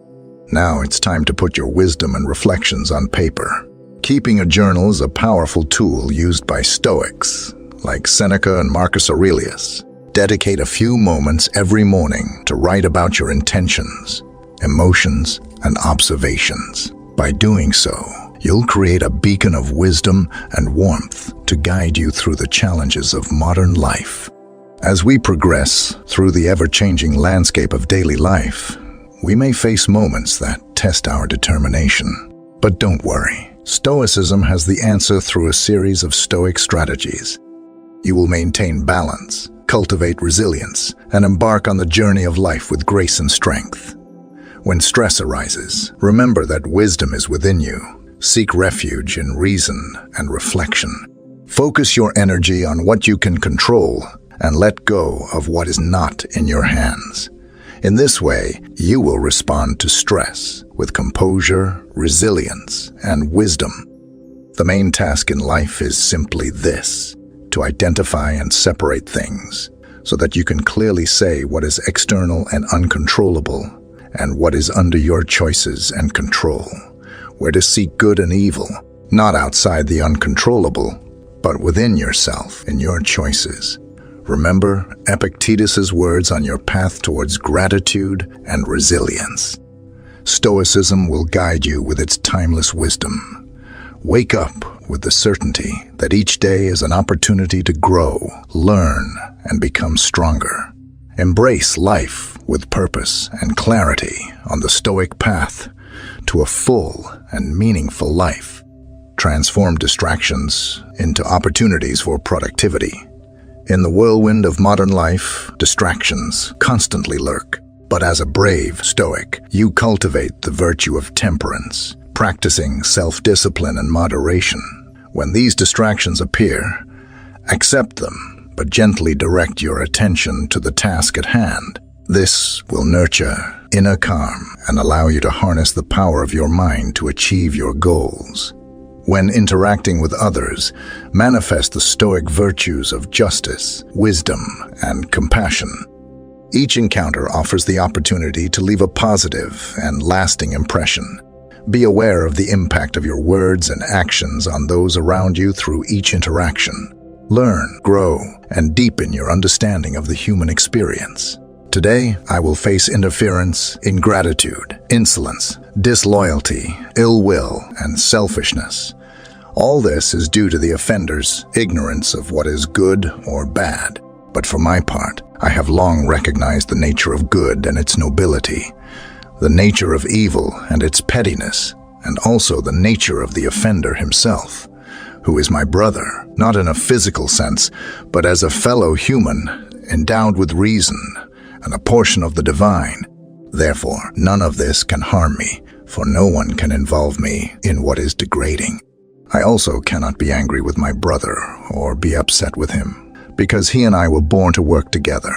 Now it's time to put your wisdom and reflections on paper. Keeping a journal is a powerful tool used by Stoics, like Seneca and Marcus Aurelius. Dedicate a few moments every morning to write about your intentions, emotions, and observations. By doing so, you'll create a beacon of wisdom and warmth to guide you through the challenges of modern life. As we progress through the ever-changing landscape of daily life, we may face moments that test our determination. But don't worry, Stoicism has the answer through a series of Stoic strategies. You will maintain balance, cultivate resilience, and embark on the journey of life with grace and strength. When stress arises, remember that wisdom is within you. Seek refuge in reason and reflection. Focus your energy on what you can control and let go of what is not in your hands. In this way, you will respond to stress with composure, resilience, and wisdom. The main task in life is simply this: to identify and separate things so that you can clearly say what is external and uncontrollable and what is under your choices and control. Where to seek good and evil, not outside the uncontrollable, but within yourself in your choices. Remember Epictetus's words on your path towards gratitude and resilience. Stoicism will guide you with its timeless wisdom. Wake up with the certainty that each day is an opportunity to grow, learn, and become stronger. Embrace life with purpose and clarity on the Stoic path to a full and meaningful life. Transform distractions into opportunities for productivity. In the whirlwind of modern life, distractions constantly lurk. But as a brave Stoic, you cultivate the virtue of temperance, practicing self-discipline and moderation. When these distractions appear, accept them, but gently direct your attention to the task at hand. This will nurture inner calm and allow you to harness the power of your mind to achieve your goals. When interacting with others, manifest the Stoic virtues of justice, wisdom, and compassion. Each encounter offers the opportunity to leave a positive and lasting impression. Be aware of the impact of your words and actions on those around you through each interaction. Learn, grow, and deepen your understanding of the human experience. Today, I will face interference, ingratitude, insolence, disloyalty, ill will, and selfishness. All this is due to the offender's ignorance of what is good or bad. But for my part, I have long recognized the nature of good and its nobility, the nature of evil and its pettiness, and also the nature of the offender himself, who is my brother, not in a physical sense, but as a fellow human, endowed with reason and a portion of the divine. Therefore, none of this can harm me, for no one can involve me in what is degrading. I also cannot be angry with my brother or be upset with him, because he and I were born to work together,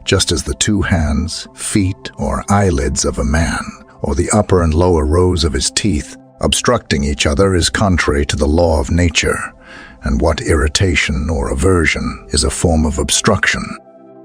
just as the two hands, feet, or eyelids of a man, or the upper and lower rows of his teeth, obstructing each other is contrary to the law of nature, and what irritation or aversion is a form of obstruction.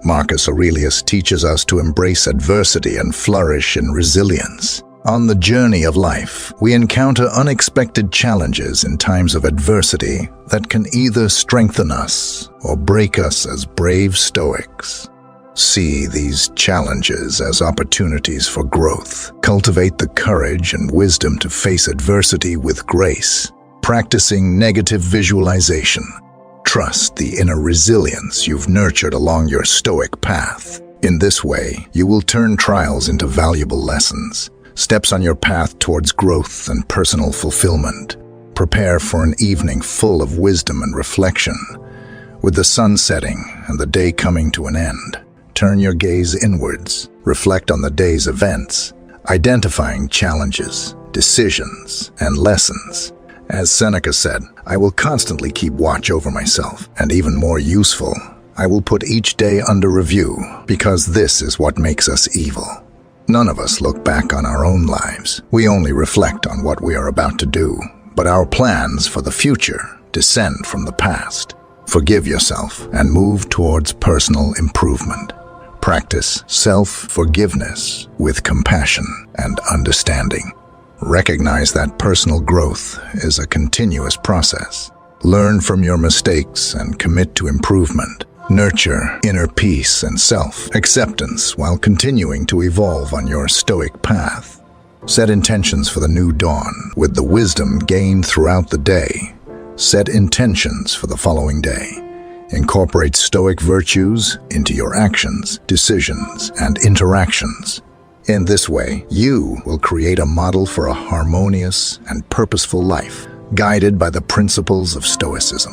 Marcus Aurelius teaches us to embrace adversity and flourish in resilience. On the journey of life, we encounter unexpected challenges in times of adversity that can either strengthen us or break us as brave Stoics. See these challenges as opportunities for growth. Cultivate the courage and wisdom to face adversity with grace, practicing negative visualization. Trust the inner resilience you've nurtured along your Stoic path. In this way, you will turn trials into valuable lessons, steps on your path towards growth and personal fulfillment. Prepare for an evening full of wisdom and reflection. With the sun setting and the day coming to an end, turn your gaze inwards, reflect on the day's events, identifying challenges, decisions, and lessons. As Seneca said, I will constantly keep watch over myself, and even more useful, I will put each day under review, because this is what makes us evil. None of us look back on our own lives. We only reflect on what we are about to do, but our plans for the future descend from the past. Forgive yourself and move towards personal improvement. Practice self-forgiveness with compassion and understanding. Recognize that personal growth is a continuous process. Learn from your mistakes and commit to improvement. Nurture inner peace and self-acceptance while continuing to evolve on your Stoic path. Set intentions for the new dawn with the wisdom gained throughout the day. Set intentions for the following day. Incorporate Stoic virtues into your actions, decisions, and interactions. In this way, you will create a model for a harmonious and purposeful life, guided by the principles of Stoicism.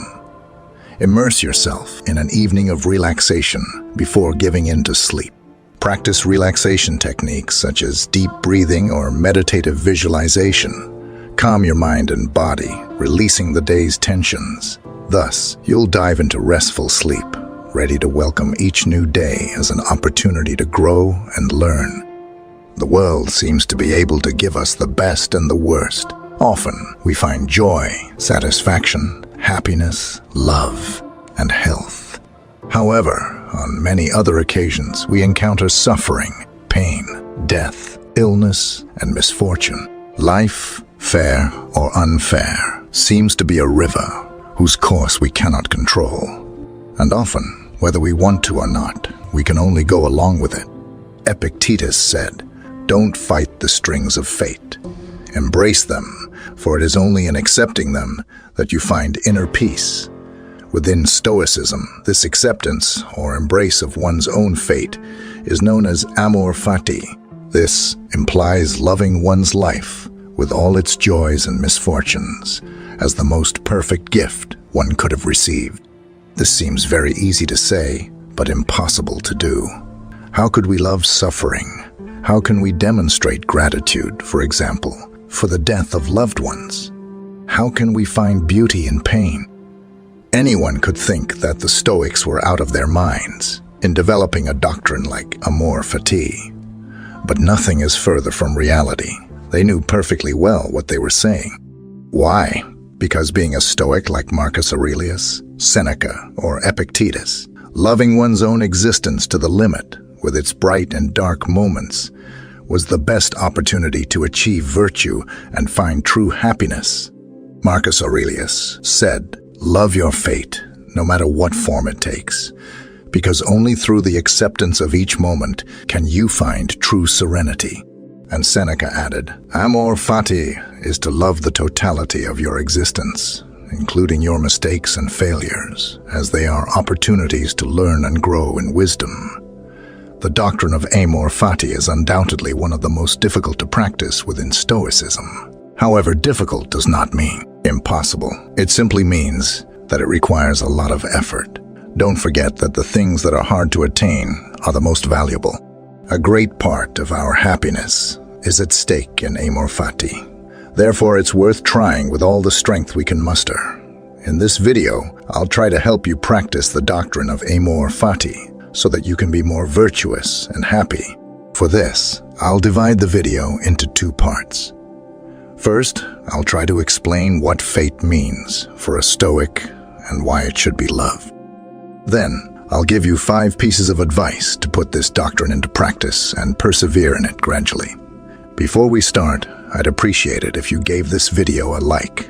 Immerse yourself in an evening of relaxation before giving in to sleep. Practice relaxation techniques such as deep breathing or meditative visualization. Calm your mind and body, releasing the day's tensions. Thus, you'll dive into restful sleep, ready to welcome each new day as an opportunity to grow and learn. The world seems to be able to give us the best and the worst. Often, we find joy, satisfaction, happiness, love, and health. However, on many other occasions, we encounter suffering, pain, death, illness, and misfortune. Life, fair or unfair, seems to be a river whose course we cannot control. And often, whether we want to or not, we can only go along with it. Epictetus said, "Don't fight the strings of fate. Embrace them, for it is only in accepting them that you find inner peace." Within Stoicism, this acceptance or embrace of one's own fate is known as amor fati. This implies loving one's life with all its joys and misfortunes as the most perfect gift one could have received. This seems very easy to say, but impossible to do. How could we love suffering? How can we demonstrate gratitude, for example, for the death of loved ones? How can we find beauty in pain? Anyone could think that the Stoics were out of their minds in developing a doctrine like amor fati. But nothing is further from reality. They knew perfectly well what they were saying. Why? Because being a Stoic like Marcus Aurelius, Seneca, or Epictetus, loving one's own existence to the limit, with its bright and dark moments, was the best opportunity to achieve virtue and find true happiness. Marcus Aurelius said, "Love your fate, no matter what form it takes, because only through the acceptance of each moment can you find true serenity." And Seneca added, "Amor fati is to love the totality of your existence, including your mistakes and failures, as they are opportunities to learn and grow in wisdom." The doctrine of amor fati is undoubtedly one of the most difficult to practice within Stoicism. However, difficult does not mean impossible. It simply means that it requires a lot of effort. Don't forget that the things that are hard to attain are the most valuable. A great part of our happiness is at stake in amor fati. Therefore, it's worth trying with all the strength we can muster. In this video, I'll try to help you practice the doctrine of amor fati so that you can be more virtuous and happy. For this, I'll divide the video into two parts. First, I'll try to explain what fate means for a Stoic and why it should be loved. Then, I'll give you 5 pieces of advice to put this doctrine into practice and persevere in it gradually. Before we start, I'd appreciate it if you gave this video a like,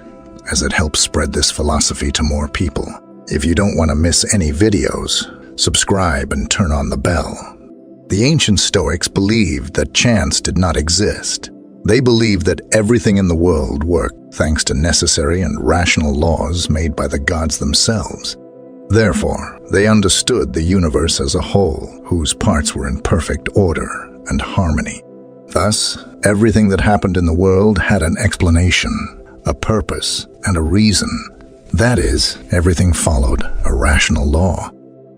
as it helps spread this philosophy to more people. If you don't want to miss any videos, subscribe, and turn on the bell. The ancient Stoics believed that chance did not exist. They believed that everything in the world worked thanks to necessary and rational laws made by the gods themselves. Therefore, they understood the universe as a whole, whose parts were in perfect order and harmony. Thus, everything that happened in the world had an explanation, a purpose, and a reason. That is, everything followed a rational law.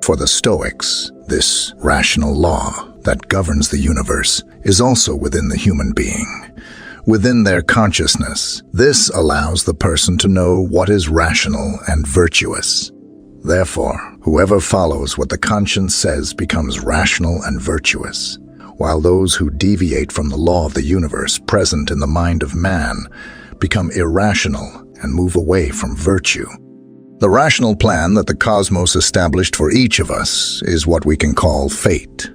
For the Stoics, this rational law that governs the universe is also within the human being. Within their consciousness, this allows the person to know what is rational and virtuous. Therefore, whoever follows what the conscience says becomes rational and virtuous, while those who deviate from the law of the universe present in the mind of man become irrational and move away from virtue. The rational plan that the cosmos established for each of us is what we can call fate.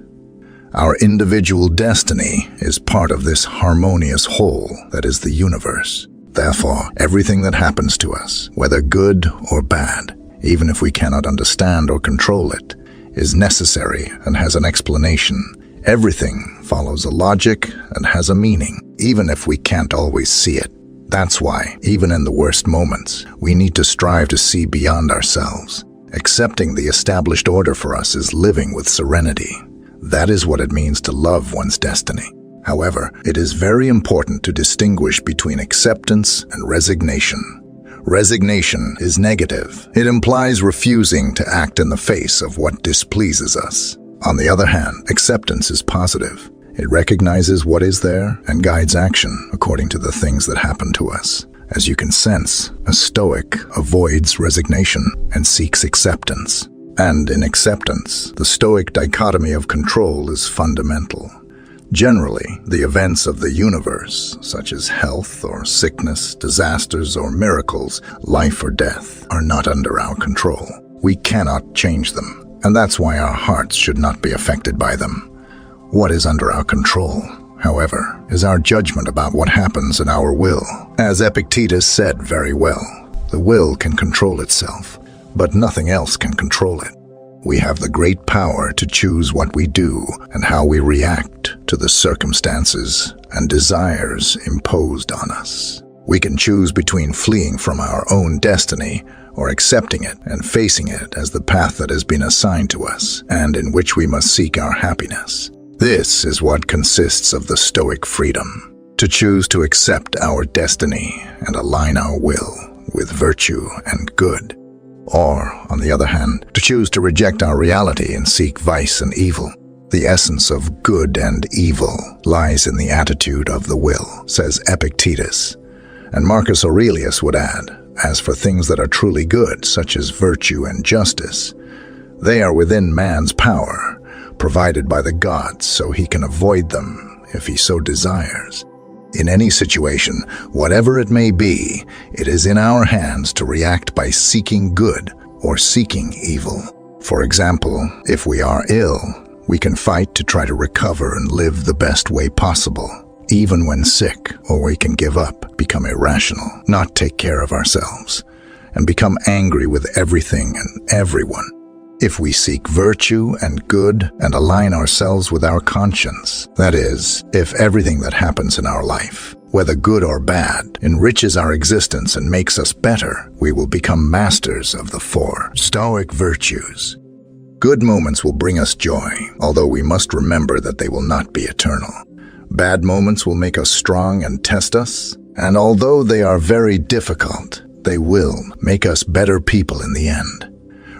Our individual destiny is part of this harmonious whole that is the universe. Therefore, everything that happens to us, whether good or bad, even if we cannot understand or control it, is necessary and has an explanation. Everything follows a logic and has a meaning, even if we can't always see it. That's why, even in the worst moments, we need to strive to see beyond ourselves. Accepting the established order for us is living with serenity. That is what it means to love one's destiny. However, it is very important to distinguish between acceptance and resignation. Resignation is negative. It implies refusing to act in the face of what displeases us. On the other hand, acceptance is positive. It recognizes what is there and guides action according to the things that happen to us. As you can sense, a Stoic avoids resignation and seeks acceptance. And in acceptance, the Stoic dichotomy of control is fundamental. Generally, the events of the universe, such as health or sickness, disasters or miracles, life or death, are not under our control. We cannot change them, and that's why our hearts should not be affected by them. What is under our control, however, is our judgment about what happens in our will. As Epictetus said very well, the will can control itself, but nothing else can control it. We have the great power to choose what we do and how we react to the circumstances and desires imposed on us. We can choose between fleeing from our own destiny or accepting it and facing it as the path that has been assigned to us and in which we must seek our happiness. This is what consists of the Stoic freedom, to choose to accept our destiny and align our will with virtue and good. Or, on the other hand, to choose to reject our reality and seek vice and evil. The essence of good and evil lies in the attitude of the will, says Epictetus. And Marcus Aurelius would add, as for things that are truly good, such as virtue and justice, they are within man's power, provided by the gods so he can avoid them if he so desires. In any situation, whatever it may be, it is in our hands to react by seeking good or seeking evil. For example, if we are ill, we can fight to try to recover and live the best way possible. Even when sick, or we can give up, become irrational, not take care of ourselves, and become angry with everything and everyone. If we seek virtue and good and align ourselves with our conscience, that is, if everything that happens in our life, whether good or bad, enriches our existence and makes us better, we will become masters of the 4 Stoic virtues. Good moments will bring us joy, although we must remember that they will not be eternal. Bad moments will make us strong and test us, and although they are very difficult, they will make us better people in the end.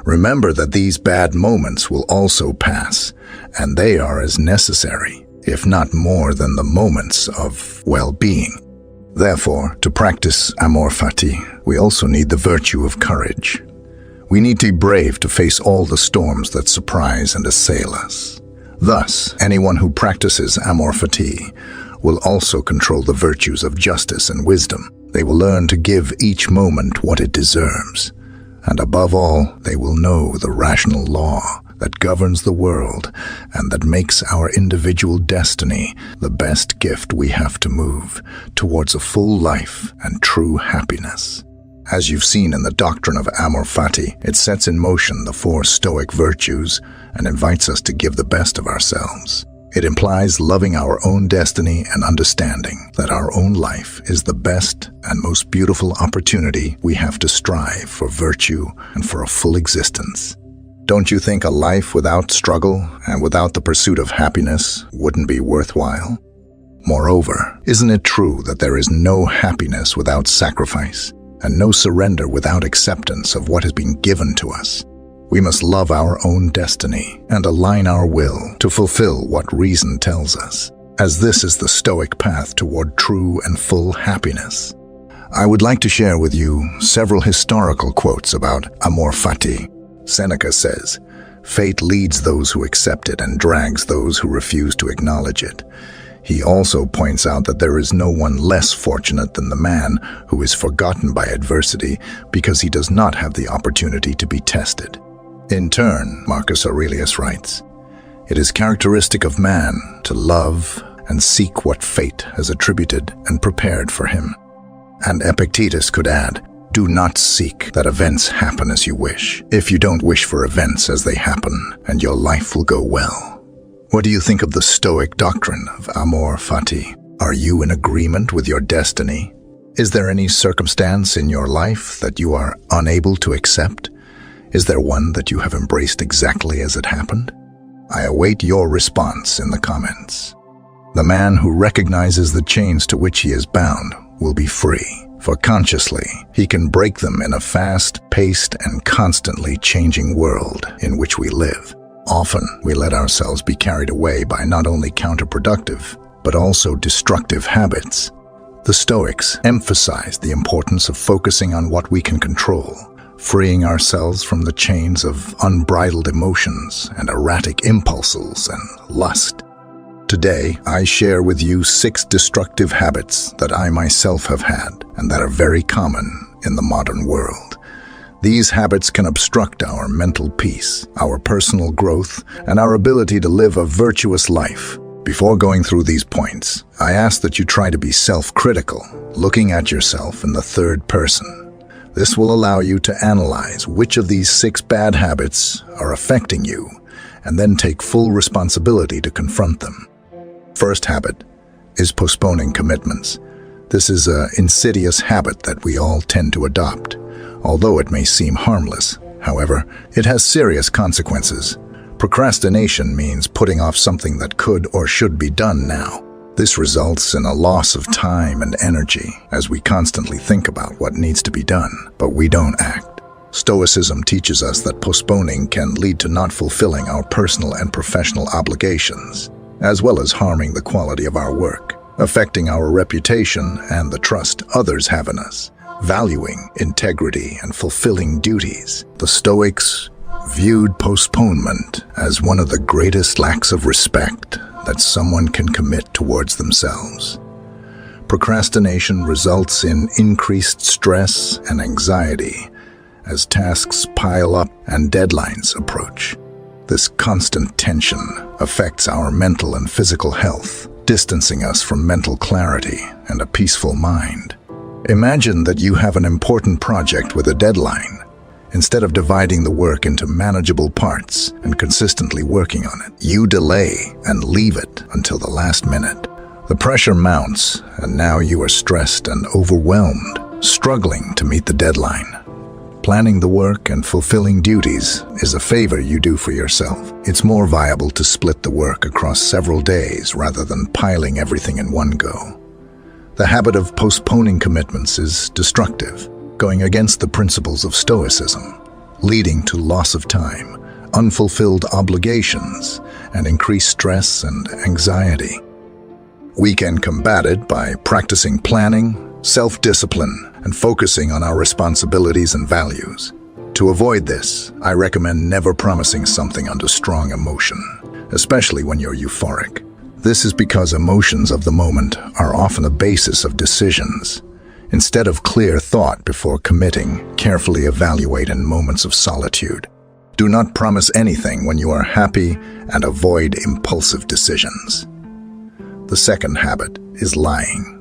Remember that these bad moments will also pass, and they are as necessary, if not more than the moments of well-being. Therefore, to practice amor fati, we also need the virtue of courage. We need to be brave to face all the storms that surprise and assail us. Thus, anyone who practices amor fati will also control the virtues of justice and wisdom. They will learn to give each moment what it deserves. And above all, they will know the rational law that governs the world and that makes our individual destiny the best gift we have to move towards a full life and true happiness. As you've seen in the doctrine of amor fati, it sets in motion the 4 Stoic virtues and invites us to give the best of ourselves. It implies loving our own destiny and understanding that our own life is the best and most beautiful opportunity we have to strive for virtue and for a full existence. Don't you think a life without struggle and without the pursuit of happiness wouldn't be worthwhile? Moreover, isn't it true that there is no happiness without sacrifice and no surrender without acceptance of what has been given to us? We must love our own destiny and align our will to fulfill what reason tells us, as this is the Stoic path toward true and full happiness. I would like to share with you several historical quotes about amor fati. Seneca says, "Fate leads those who accept it and drags those who refuse to acknowledge it." He also points out that there is no one less fortunate than the man who is forgotten by adversity because he does not have the opportunity to be tested. In turn, Marcus Aurelius writes, "It is characteristic of man to love and seek what fate has attributed and prepared for him." And Epictetus could add, "Do not seek that events happen as you wish, if you don't wish for events as they happen, and your life will go well." What do you think of the Stoic doctrine of amor fati? Are you in agreement with your destiny? Is there any circumstance in your life that you are unable to accept? Is there one that you have embraced exactly as it happened? I await your response in the comments. The man who recognizes the chains to which he is bound will be free, for consciously he can break them in a fast-paced and constantly changing world in which we live. Often we let ourselves be carried away by not only counterproductive, but also destructive habits. The Stoics emphasize the importance of focusing on what we can control, freeing ourselves from the chains of unbridled emotions and erratic impulses and lust. Today, I share with you 6 destructive habits that I myself have had and that are very common in the modern world. These habits can obstruct our mental peace, our personal growth, and our ability to live a virtuous life. Before going through these points, I ask that you try to be self-critical, looking at yourself in the third person. This will allow you to analyze which of these 6 bad habits are affecting you, and then take full responsibility to confront them. First habit is postponing commitments. This is an insidious habit that we all tend to adopt. Although it may seem harmless, however, it has serious consequences. Procrastination means putting off something that could or should be done now. This results in a loss of time and energy as we constantly think about what needs to be done, but we don't act. Stoicism teaches us that postponing can lead to not fulfilling our personal and professional obligations, as well as harming the quality of our work, affecting our reputation and the trust others have in us. Valuing integrity and fulfilling duties, the Stoics viewed postponement as one of the greatest lacks of respect that someone can commit towards themselves. Procrastination results in increased stress and anxiety as tasks pile up and deadlines approach. This constant tension affects our mental and physical health, distancing us from mental clarity and a peaceful mind. Imagine that you have an important project with a deadline. Instead of dividing the work into manageable parts and consistently working on it, you delay and leave it until the last minute. The pressure mounts, and now you are stressed and overwhelmed, struggling to meet the deadline. Planning the work and fulfilling duties is a favor you do for yourself. It's more viable to split the work across several days rather than piling everything in one go. The habit of postponing commitments is destructive, going against the principles of Stoicism, leading to loss of time, unfulfilled obligations, and increased stress and anxiety. We can combat it by practicing planning, self-discipline, and focusing on our responsibilities and values. To avoid this, I recommend never promising something under strong emotion, especially when you're euphoric. This is because emotions of the moment are often a basis of decisions. Instead of clear thought before committing, carefully evaluate in moments of solitude. Do not promise anything when you are happy and avoid impulsive decisions. The second habit is lying.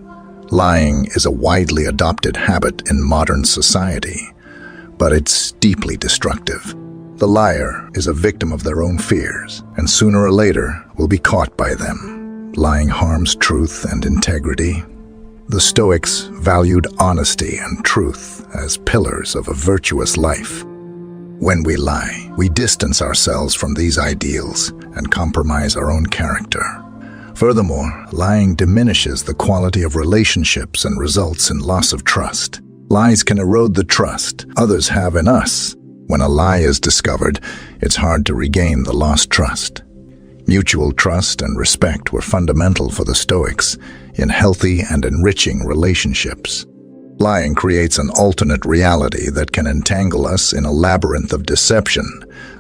Lying is a widely adopted habit in modern society, but it's deeply destructive. The liar is a victim of their own fears, and sooner or later will be caught by them. Lying harms truth and integrity. The Stoics valued honesty and truth as pillars of a virtuous life. When we lie, we distance ourselves from these ideals and compromise our own character. Furthermore, lying diminishes the quality of relationships and results in loss of trust. Lies can erode the trust others have in us. When a lie is discovered, it's hard to regain the lost trust. Mutual trust and respect were fundamental for the Stoics in healthy and enriching relationships. Lying creates an alternate reality that can entangle us in a labyrinth of deception,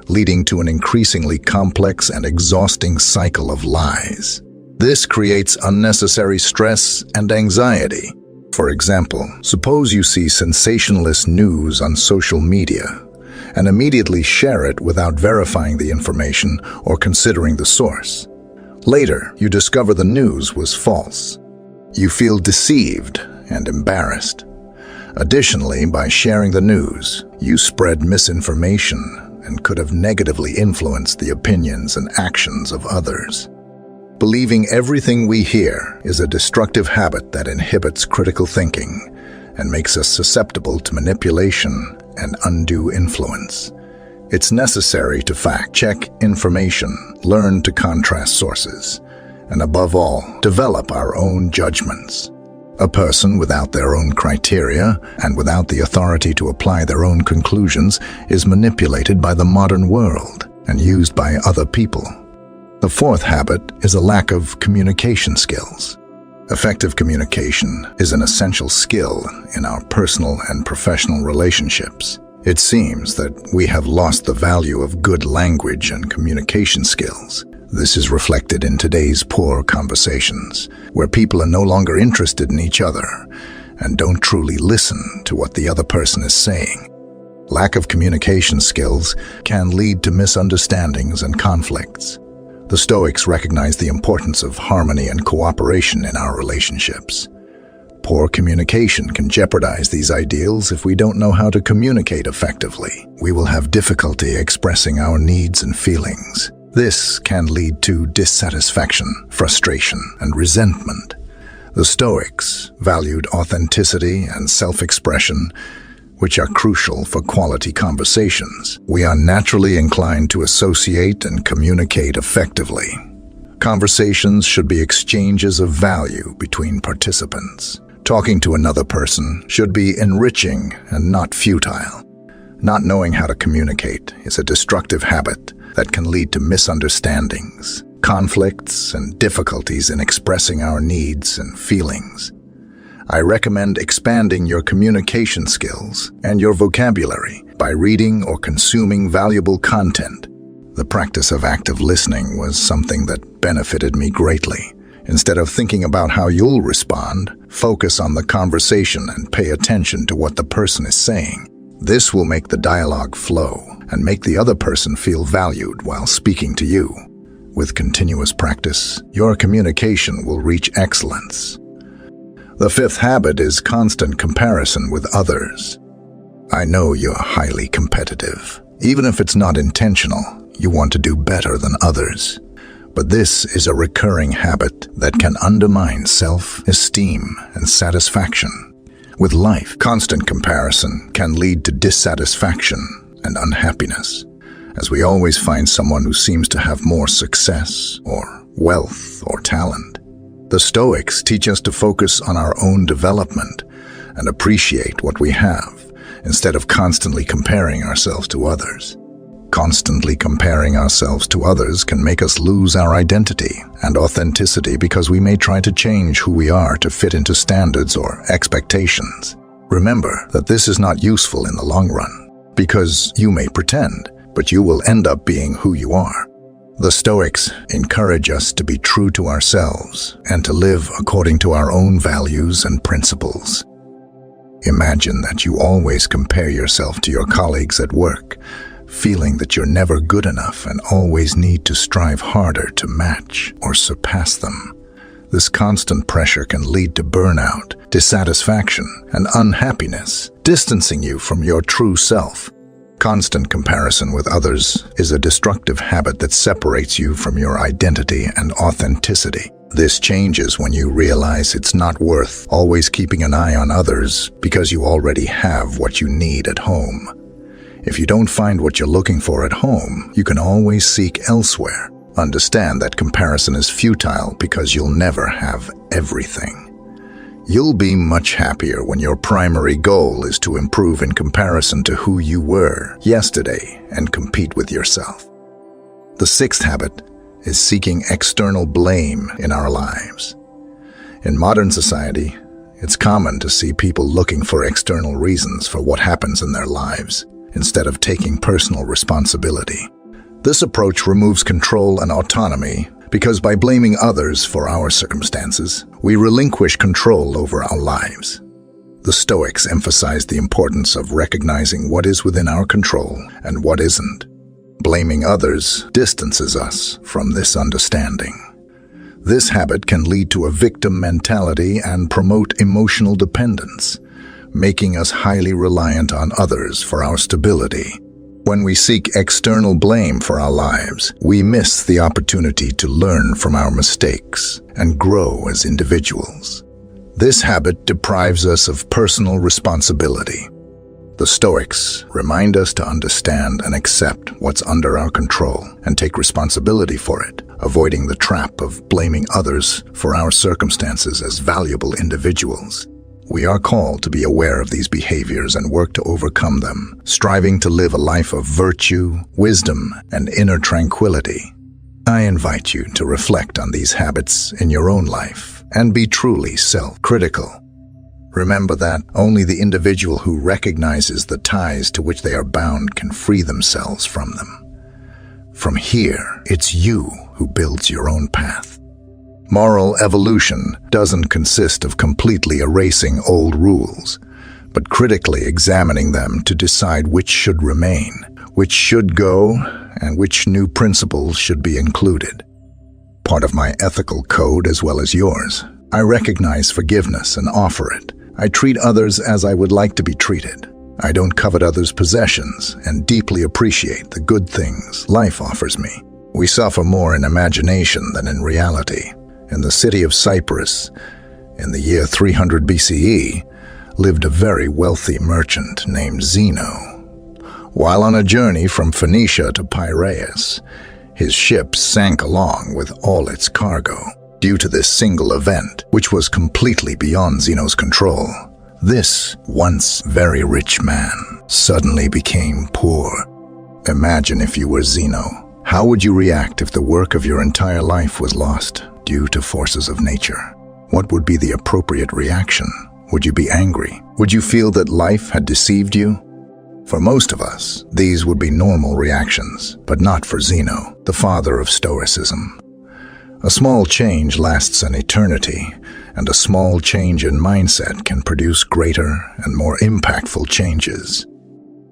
leading to an increasingly complex and exhausting cycle of lies. This creates unnecessary stress and anxiety. For example, suppose you see sensationalist news on social media and immediately share it without verifying the information or considering the source. Later, you discover the news was false. You feel deceived and embarrassed. Additionally, by sharing the news, you spread misinformation and could have negatively influenced the opinions and actions of others. Believing everything we hear is a destructive habit that inhibits critical thinking and makes us susceptible to manipulation and undue influence. It's necessary to fact-check information, learn to contrast sources, and above all, develop our own judgments. A person without their own criteria and without the authority to apply their own conclusions is manipulated by the modern world and used by other people. The fourth habit is a lack of communication skills. Effective communication is an essential skill in our personal and professional relationships. It seems that we have lost the value of good language and communication skills. This is reflected in today's poor conversations, where people are no longer interested in each other and don't truly listen to what the other person is saying. Lack of communication skills can lead to misunderstandings and conflicts. The Stoics recognize the importance of harmony and cooperation in our relationships. Poor communication can jeopardize these ideals if we don't know how to communicate effectively. We will have difficulty expressing our needs and feelings. This can lead to dissatisfaction, frustration, and resentment. The Stoics valued authenticity and self-expression, which are crucial for quality conversations. We are naturally inclined to associate and communicate effectively. Conversations should be exchanges of value between participants. Talking to another person should be enriching and not futile. Not knowing how to communicate is a destructive habit that can lead to misunderstandings, conflicts, and difficulties in expressing our needs and feelings. I recommend expanding your communication skills and your vocabulary by reading or consuming valuable content. The practice of active listening was something that benefited me greatly. Instead of thinking about how you'll respond, focus on the conversation and pay attention to what the person is saying. This will make the dialogue flow and make the other person feel valued while speaking to you. With continuous practice, your communication will reach excellence. The fifth habit is constant comparison with others. I know you're highly competitive. Even if it's not intentional, you want to do better than others. But this is a recurring habit that can undermine self-esteem and satisfaction. With life, constant comparison can lead to dissatisfaction and unhappiness, as we always find someone who seems to have more success or wealth or talent. The Stoics teach us to focus on our own development and appreciate what we have, instead of constantly comparing ourselves to others. Constantly comparing ourselves to others can make us lose our identity and authenticity because we may try to change who we are to fit into standards or expectations. Remember that this is not useful in the long run, because you may pretend, but you will end up being who you are. The Stoics encourage us to be true to ourselves and to live according to our own values and principles. Imagine that you always compare yourself to your colleagues at work, feeling that you're never good enough and always need to strive harder to match or surpass them. This constant pressure can lead to burnout, dissatisfaction, and unhappiness, distancing you from your true self. Constant comparison with others is a destructive habit that separates you from your identity and authenticity. This changes when you realize it's not worth always keeping an eye on others because you already have what you need at home. If you don't find what you're looking for at home, you can always seek elsewhere. Understand that comparison is futile because you'll never have everything. You'll be much happier when your primary goal is to improve in comparison to who you were yesterday and compete with yourself. The sixth habit is seeking external blame in our lives. In modern society, it's common to see people looking for external reasons for what happens in their lives instead of taking personal responsibility. This approach removes control and autonomy because by blaming others for our circumstances, we relinquish control over our lives. The Stoics emphasize the importance of recognizing what is within our control and what isn't. Blaming others distances us from this understanding. This habit can lead to a victim mentality and promote emotional dependence, making us highly reliant on others for our stability. When we seek external blame for our lives, we miss the opportunity to learn from our mistakes and grow as individuals. This habit deprives us of personal responsibility. The Stoics remind us to understand and accept what's under our control and take responsibility for it, avoiding the trap of blaming others for our circumstances as valuable individuals. We are called to be aware of these behaviors and work to overcome them, striving to live a life of virtue, wisdom, and inner tranquility. I invite you to reflect on these habits in your own life and be truly self-critical. Remember that only the individual who recognizes the ties to which they are bound can free themselves from them. From here, it's you who builds your own path. Moral evolution doesn't consist of completely erasing old rules, but critically examining them to decide which should remain, which should go, and which new principles should be included. Part of my ethical code as well as yours, I recognize forgiveness and offer it. I treat others as I would like to be treated. I don't covet others' possessions and deeply appreciate the good things life offers me. We suffer more in imagination than in reality. In the city of Cyprus, in the year 300 BCE, lived a very wealthy merchant named Zeno. While on a journey from Phoenicia to Piraeus, his ship sank along with all its cargo. Due to this single event, which was completely beyond Zeno's control, this once very rich man suddenly became poor. Imagine if you were Zeno. How would you react if the work of your entire life was lost due to forces of nature? What would be the appropriate reaction? Would you be angry? Would you feel that life had deceived you? For most of us, these would be normal reactions, but not for Zeno, the father of Stoicism. A small change lasts an eternity, and a small change in mindset can produce greater and more impactful changes.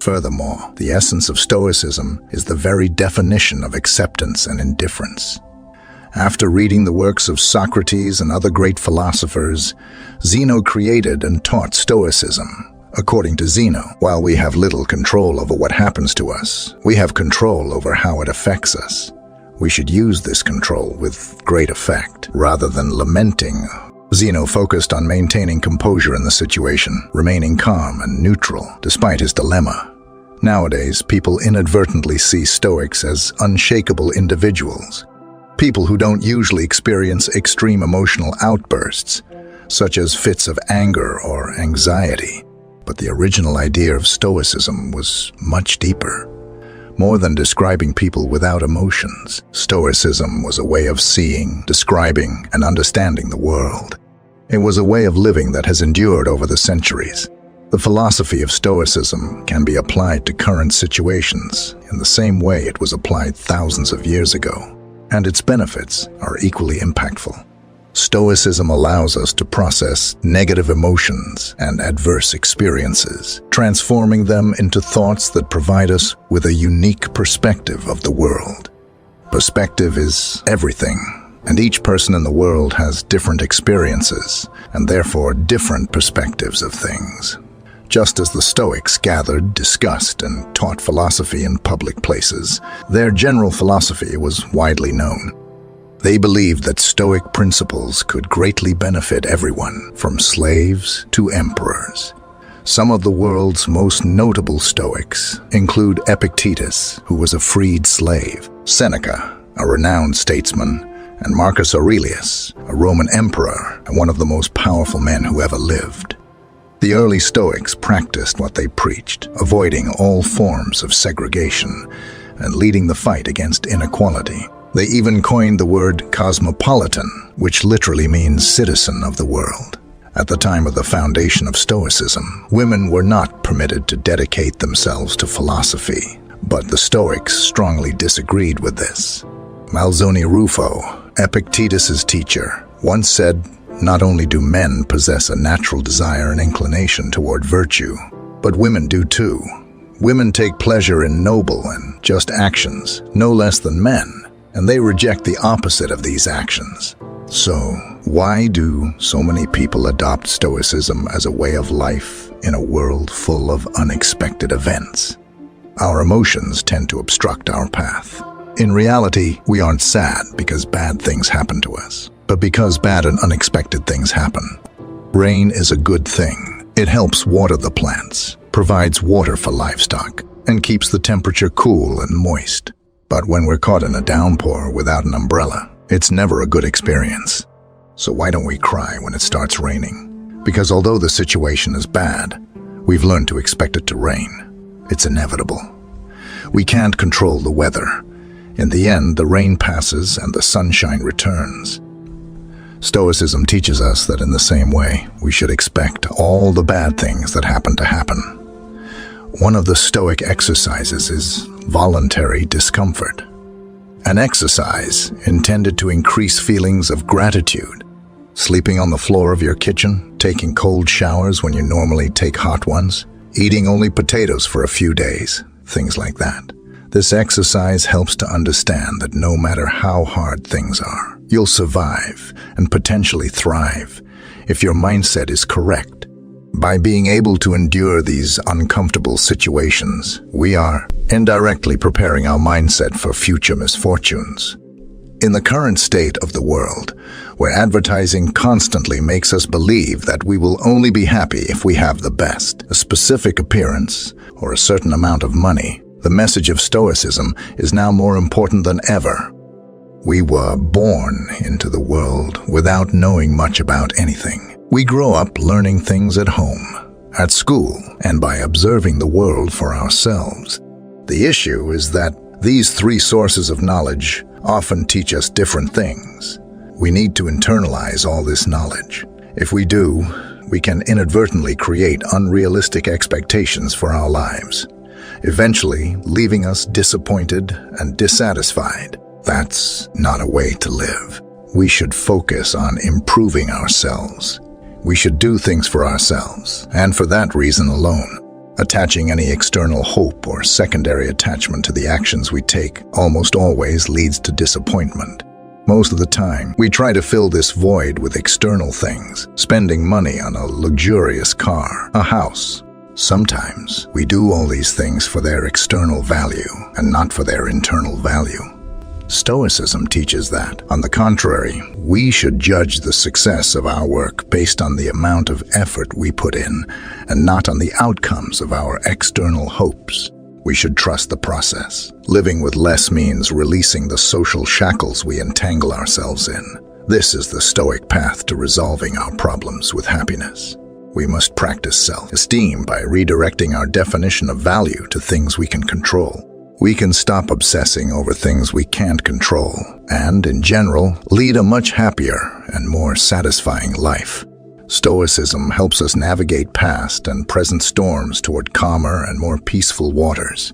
Furthermore, the essence of Stoicism is the very definition of acceptance and indifference. After reading the works of Socrates and other great philosophers, Zeno created and taught Stoicism. According to Zeno, while we have little control over what happens to us, we have control over how it affects us. We should use this control with great effect, rather than lamenting. Zeno focused on maintaining composure in the situation, remaining calm and neutral despite his dilemma. Nowadays, people inadvertently see Stoics as unshakable individuals, people who don't usually experience extreme emotional outbursts, such as fits of anger or anxiety. But the original idea of Stoicism was much deeper. More than describing people without emotions, Stoicism was a way of seeing, describing, and understanding the world. It was a way of living that has endured over the centuries. The philosophy of Stoicism can be applied to current situations in the same way it was applied thousands of years ago, and its benefits are equally impactful. Stoicism allows us to process negative emotions and adverse experiences, transforming them into thoughts that provide us with a unique perspective of the world. Perspective is everything. And each person in the world has different experiences, and therefore different perspectives of things. Just as the Stoics gathered, discussed, and taught philosophy in public places, their general philosophy was widely known. They believed that Stoic principles could greatly benefit everyone, from slaves to emperors. Some of the world's most notable Stoics include Epictetus, who was a freed slave, Seneca, a renowned statesman, and Marcus Aurelius, a Roman emperor and one of the most powerful men who ever lived. The early Stoics practiced what they preached, avoiding all forms of segregation and leading the fight against inequality. They even coined the word cosmopolitan, which literally means citizen of the world. At the time of the foundation of Stoicism, women were not permitted to dedicate themselves to philosophy, but the Stoics strongly disagreed with this. Malzone Rufo, Epictetus's teacher, once said, "Not only do men possess a natural desire and inclination toward virtue, but women do too. Women take pleasure in noble and just actions, no less than men, and they reject the opposite of these actions." So, why do so many people adopt Stoicism as a way of life in a world full of unexpected events? Our emotions tend to obstruct our path. In reality, we aren't sad because bad things happen to us, but because bad and unexpected things happen. Rain is a good thing. It helps water the plants, provides water for livestock, and keeps the temperature cool and moist. But when we're caught in a downpour without an umbrella, it's never a good experience. So why don't we cry when it starts raining? Because although the situation is bad, we've learned to expect it to rain. It's inevitable. We can't control the weather. In the end, the rain passes and the sunshine returns. Stoicism teaches us that in the same way, we should expect all the bad things that happen to happen. One of the Stoic exercises is voluntary discomfort. An exercise intended to increase feelings of gratitude. Sleeping on the floor of your kitchen, taking cold showers when you normally take hot ones, eating only potatoes for a few days, things like that. This exercise helps to understand that no matter how hard things are, you'll survive and potentially thrive if your mindset is correct. By being able to endure these uncomfortable situations, we are indirectly preparing our mindset for future misfortunes. In the current state of the world, where advertising constantly makes us believe that we will only be happy if we have the best, a specific appearance, or a certain amount of money, the message of Stoicism is now more important than ever. We were born into the world without knowing much about anything. We grow up learning things at home, at school, and by observing the world for ourselves. The issue is that these three sources of knowledge often teach us different things. We need to internalize all this knowledge. If we do, we can inadvertently create unrealistic expectations for our lives, eventually leaving us disappointed and dissatisfied. That's not a way to live. We should focus on improving ourselves. We should do things for ourselves, and for that reason alone. Attaching any external hope or secondary attachment to the actions we take almost always leads to disappointment. Most of the time, we try to fill this void with external things, spending money on a luxurious car, a house. Sometimes, we do all these things for their external value and not for their internal value. Stoicism teaches that, on the contrary, we should judge the success of our work based on the amount of effort we put in and not on the outcomes of our external hopes. We should trust the process. Living with less means releasing the social shackles we entangle ourselves in. This is the Stoic path to resolving our problems with happiness. We must practice self-esteem by redirecting our definition of value to things we can control. We can stop obsessing over things we can't control and, in general, lead a much happier and more satisfying life. Stoicism helps us navigate past and present storms toward calmer and more peaceful waters.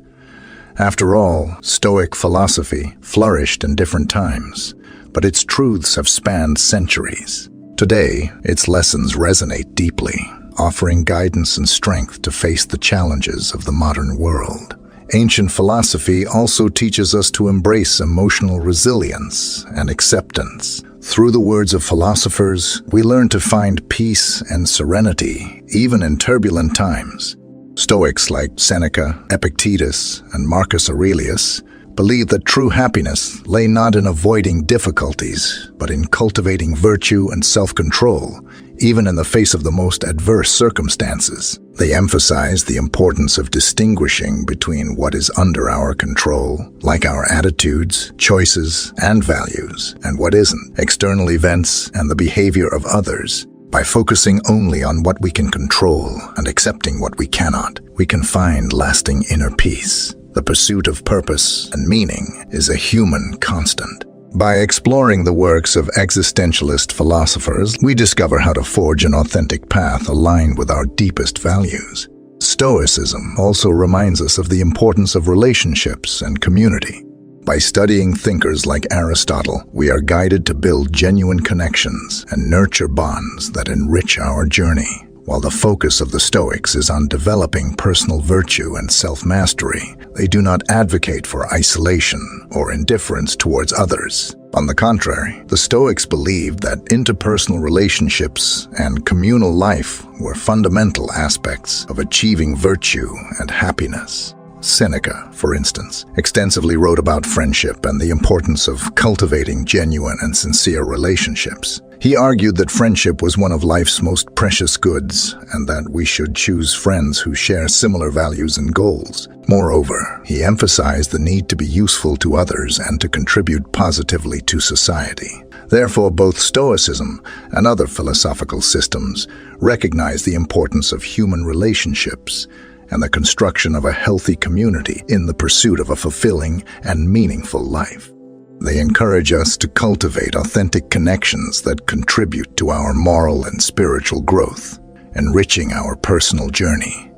After all, Stoic philosophy flourished in different times, but its truths have spanned centuries. Today, its lessons resonate deeply, offering guidance and strength to face the challenges of the modern world. Ancient philosophy also teaches us to embrace emotional resilience and acceptance. Through the words of philosophers, we learn to find peace and serenity, even in turbulent times. Stoics like Seneca, Epictetus, and Marcus Aurelius believe that true happiness lay not in avoiding difficulties, but in cultivating virtue and self-control, even in the face of the most adverse circumstances. They emphasize the importance of distinguishing between what is under our control, like our attitudes, choices, and values, and what isn't, external events and the behavior of others. By focusing only on what we can control and accepting what we cannot, we can find lasting inner peace. The pursuit of purpose and meaning is a human constant. By exploring the works of existentialist philosophers, we discover how to forge an authentic path aligned with our deepest values. Stoicism also reminds us of the importance of relationships and community. By studying thinkers like Aristotle, we are guided to build genuine connections and nurture bonds that enrich our journey. While the focus of the Stoics is on developing personal virtue and self-mastery, they do not advocate for isolation or indifference towards others. On the contrary, the Stoics believed that interpersonal relationships and communal life were fundamental aspects of achieving virtue and happiness. Seneca, for instance, extensively wrote about friendship and the importance of cultivating genuine and sincere relationships. He argued that friendship was one of life's most precious goods and that we should choose friends who share similar values and goals. Moreover, he emphasized the need to be useful to others and to contribute positively to society. Therefore, both Stoicism and other philosophical systems recognize the importance of human relationships and the construction of a healthy community in the pursuit of a fulfilling and meaningful life. They encourage us to cultivate authentic connections that contribute to our moral and spiritual growth, enriching our personal journey.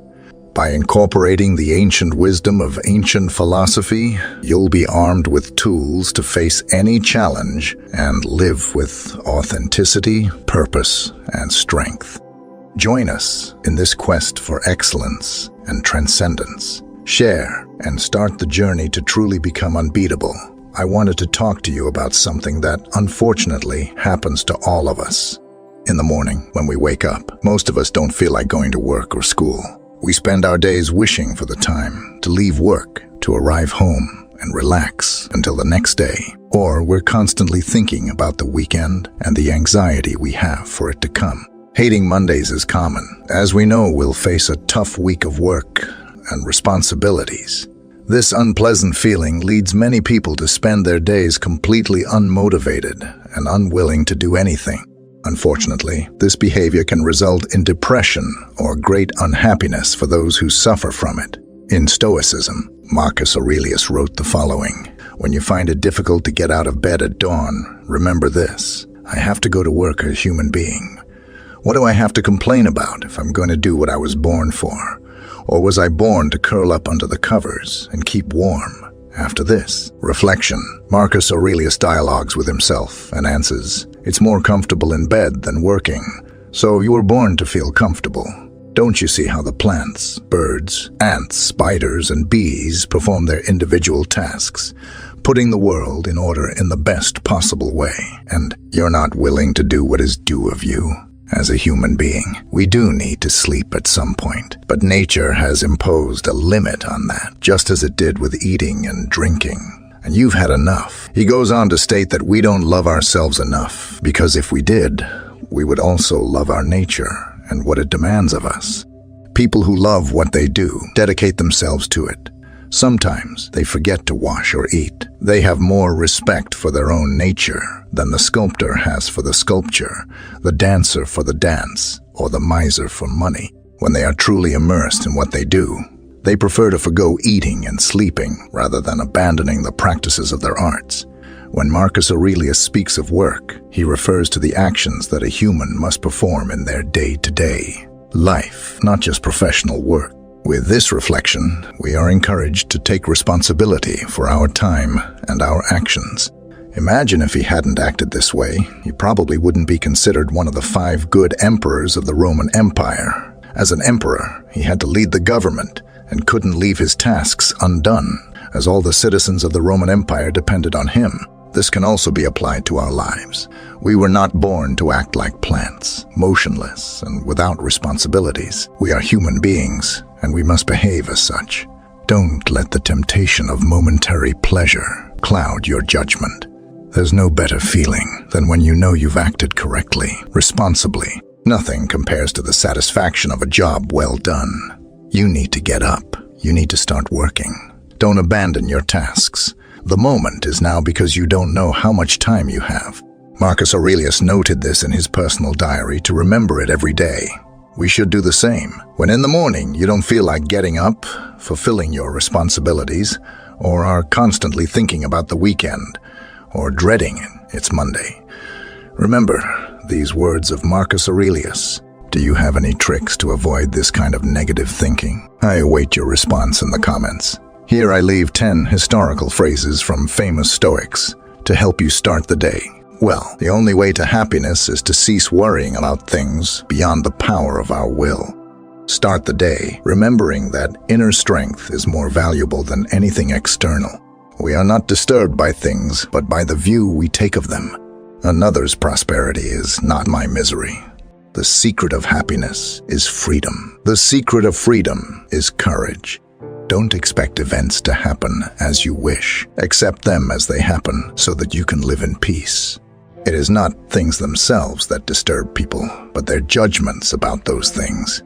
By incorporating the ancient wisdom of ancient philosophy, you'll be armed with tools to face any challenge and live with authenticity, purpose, and strength. Join us in this quest for excellence and transcendence. Share and start the journey to truly become unbeatable. I wanted to talk to you about something that, unfortunately, happens to all of us. In the morning, when we wake up, most of us don't feel like going to work or school. We spend our days wishing for the time to leave work, to arrive home and relax until the next day. Or we're constantly thinking about the weekend and the anxiety we have for it to come. Hating Mondays is common, as we know we'll face a tough week of work and responsibilities. This unpleasant feeling leads many people to spend their days completely unmotivated and unwilling to do anything. Unfortunately, this behavior can result in depression or great unhappiness for those who suffer from it. In Stoicism, Marcus Aurelius wrote the following: "When you find it difficult to get out of bed at dawn, remember this: I have to go to work as a human being. What do I have to complain about if I'm going to do what I was born for? Or was I born to curl up under the covers and keep warm?" After this reflection, Marcus Aurelius dialogues with himself and answers, "It's more comfortable in bed than working, so you were born to feel comfortable. Don't you see how the plants, birds, ants, spiders, and bees perform their individual tasks, putting the world in order in the best possible way? And you're not willing to do what is due of you? As a human being, we do need to sleep at some point, but nature has imposed a limit on that, just as it did with eating and drinking. And you've had enough." He goes on to state that we don't love ourselves enough, because if we did, we would also love our nature and what it demands of us. People who love what they do dedicate themselves to it. Sometimes they forget to wash or eat. They have more respect for their own nature than the sculptor has for the sculpture, the dancer for the dance, or the miser for money. When they are truly immersed in what they do, they prefer to forgo eating and sleeping rather than abandoning the practices of their arts. When Marcus Aurelius speaks of work, he refers to the actions that a human must perform in their day-to-day life, not just professional work. With this reflection, we are encouraged to take responsibility for our time and our actions. Imagine if he hadn't acted this way, he probably wouldn't be considered one of the 5 good emperors of the Roman Empire. As an emperor, he had to lead the government, and couldn't leave his tasks undone, as all the citizens of the Roman Empire depended on him. This can also be applied to our lives. We were not born to act like plants, motionless and without responsibilities. We are human beings, and we must behave as such. Don't let the temptation of momentary pleasure cloud your judgment. There's no better feeling than when you know you've acted correctly, responsibly. Nothing compares to the satisfaction of a job well done. You need to get up. You need to start working. Don't abandon your tasks. The moment is now because you don't know how much time you have. Marcus Aurelius noted this in his personal diary to remember it every day. We should do the same. When in the morning you don't feel like getting up, fulfilling your responsibilities, or are constantly thinking about the weekend, or dreading it's Monday. Remember these words of Marcus Aurelius. Do you have any tricks to avoid this kind of negative thinking? I await your response in the comments. Here I leave 10 historical phrases from famous Stoics to help you start the day. Well, the only way to happiness is to cease worrying about things beyond the power of our will. Start the day remembering that inner strength is more valuable than anything external. We are not disturbed by things, but by the view we take of them. Another's prosperity is not my misery. The secret of happiness is freedom. The secret of freedom is courage. Don't expect events to happen as you wish. Accept them as they happen so that you can live in peace. It is not things themselves that disturb people, but their judgments about those things.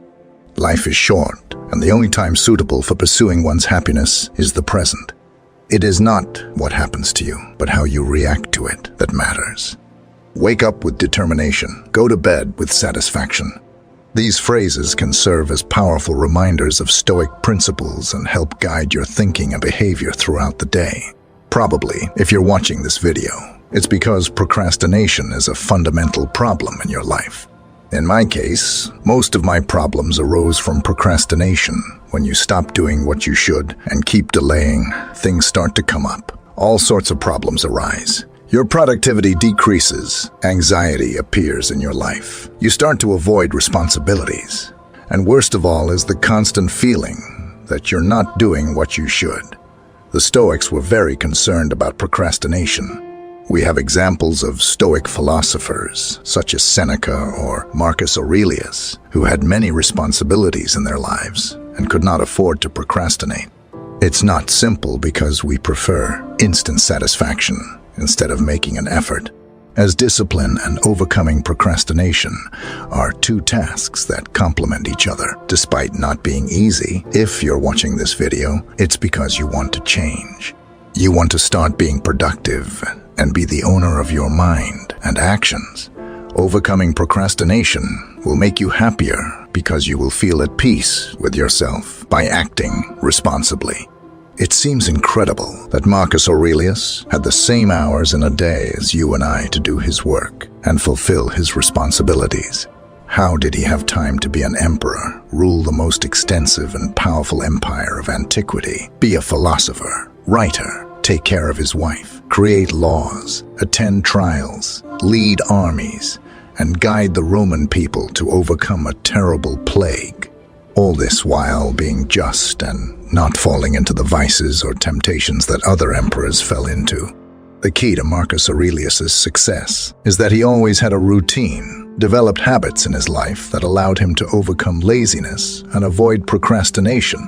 Life is short, and the only time suitable for pursuing one's happiness is the present. It is not what happens to you, but how you react to it that matters. Wake up with determination. Go to bed with satisfaction. These phrases can serve as powerful reminders of Stoic principles and help guide your thinking and behavior throughout the day. Probably, if you're watching this video, it's because procrastination is a fundamental problem in your life. In my case, most of my problems arose from procrastination. When you stop doing what you should and keep delaying, things start to come up. All sorts of problems arise. Your productivity decreases, anxiety appears in your life. You start to avoid responsibilities. And worst of all is the constant feeling that you're not doing what you should. The Stoics were very concerned about procrastination. We have examples of Stoic philosophers, such as Seneca or Marcus Aurelius, who had many responsibilities in their lives and could not afford to procrastinate. It's not simple because we prefer instant satisfaction instead of making an effort, as discipline and overcoming procrastination are two tasks that complement each other. Despite not being easy, if you're watching this video, it's because you want to change. You want to start being productive and be the owner of your mind and actions. Overcoming procrastination will make you happier because you will feel at peace with yourself by acting responsibly. It seems incredible that Marcus Aurelius had the same hours in a day as you and I to do his work and fulfill his responsibilities. How did he have time to be an emperor, rule the most extensive and powerful empire of antiquity, be a philosopher, writer, take care of his wife, create laws, attend trials, lead armies, and guide the Roman people to overcome a terrible plague? All this while being just and not falling into the vices or temptations that other emperors fell into. The key to Marcus Aurelius' success is that he always had a routine, developed habits in his life that allowed him to overcome laziness and avoid procrastination.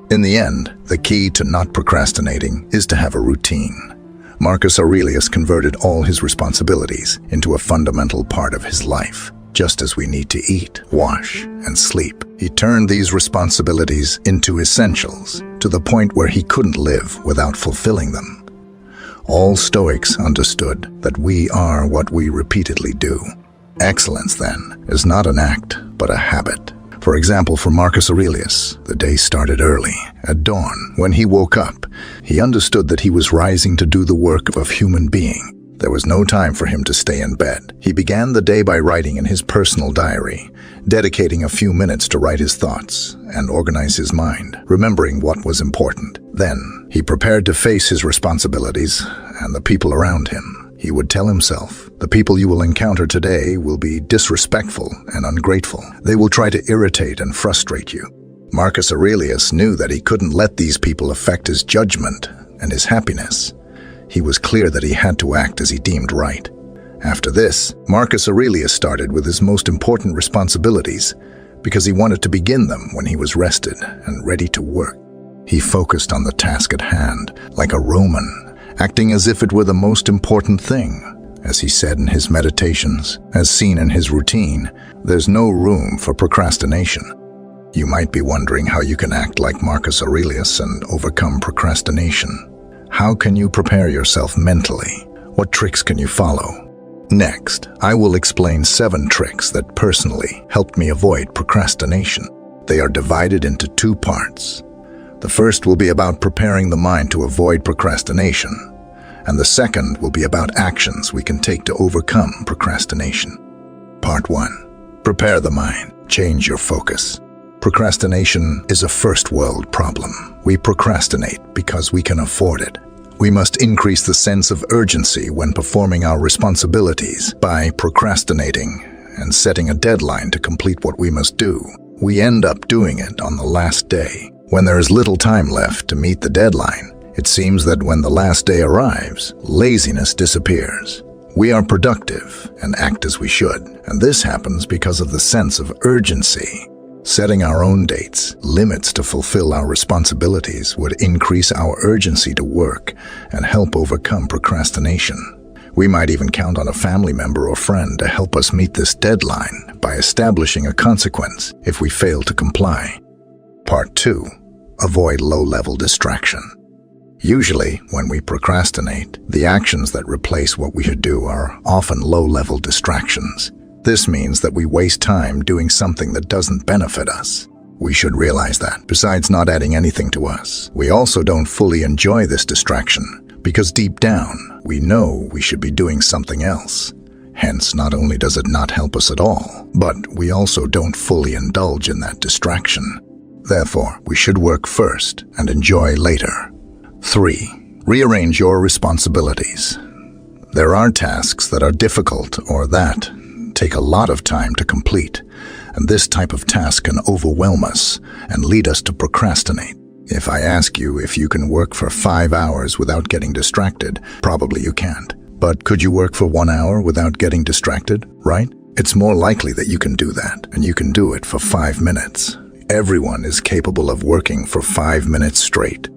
In the end, the key to not procrastinating is to have a routine. Marcus Aurelius converted all his responsibilities into a fundamental part of his life. Just as we need to eat, wash, and sleep, he turned these responsibilities into essentials to the point where he couldn't live without fulfilling them. All Stoics understood that we are what we repeatedly do. Excellence, then, is not an act, but a habit. For example, for Marcus Aurelius, the day started early. At dawn, when he woke up, he understood that he was rising to do the work of a human being. There was no time for him to stay in bed. He began the day by writing in his personal diary, dedicating a few minutes to write his thoughts and organize his mind, remembering what was important. Then, he prepared to face his responsibilities and the people around him. He would tell himself, the people you will encounter today will be disrespectful and ungrateful. They will try to irritate and frustrate you. Marcus Aurelius knew that he couldn't let these people affect his judgment and his happiness. He was clear that he had to act as he deemed right. After this, Marcus Aurelius started with his most important responsibilities because he wanted to begin them when he was rested and ready to work. He focused on the task at hand, like a Roman, acting as if it were the most important thing. As he said in his meditations, as seen in his routine, there's no room for procrastination. You might be wondering how you can act like Marcus Aurelius and overcome procrastination. How can you prepare yourself mentally? What tricks can you follow? Next, I will explain 7 tricks that personally helped me avoid procrastination. They are divided into 2 parts. The first will be about preparing the mind to avoid procrastination, and the second will be about actions we can take to overcome procrastination. Part 1. Prepare the mind. Change your focus. Procrastination is a first-world problem. We procrastinate because we can afford it. We must increase the sense of urgency when performing our responsibilities by procrastinating and setting a deadline to complete what we must do. We end up doing it on the last day. When there is little time left to meet the deadline, it seems that when the last day arrives, laziness disappears. We are productive and act as we should, and this happens because of the sense of urgency. Setting our own dates, limits to fulfill our responsibilities would increase our urgency to work and help overcome procrastination. We might even count on a family member or friend to help us meet this deadline by establishing a consequence if we fail to comply. Part 2. Avoid low-level distraction. Usually, when we procrastinate, the actions that replace what we should do are often low-level distractions. This means that we waste time doing something that doesn't benefit us. We should realize that, besides not adding anything to us, we also don't fully enjoy this distraction, because deep down, we know we should be doing something else. Hence, not only does it not help us at all, but we also don't fully indulge in that distraction. Therefore, we should work first and enjoy later. 3. Rearrange your responsibilities. There are tasks that are difficult or that take a lot of time to complete, and this type of task can overwhelm us and lead us to procrastinate. If I ask you if you can work for 5 hours without getting distracted, probably you can't. But could you work for 1 hour without getting distracted, right? It's more likely that you can do that, and you can do it for 5 minutes. Everyone is capable of working for 5 minutes straight.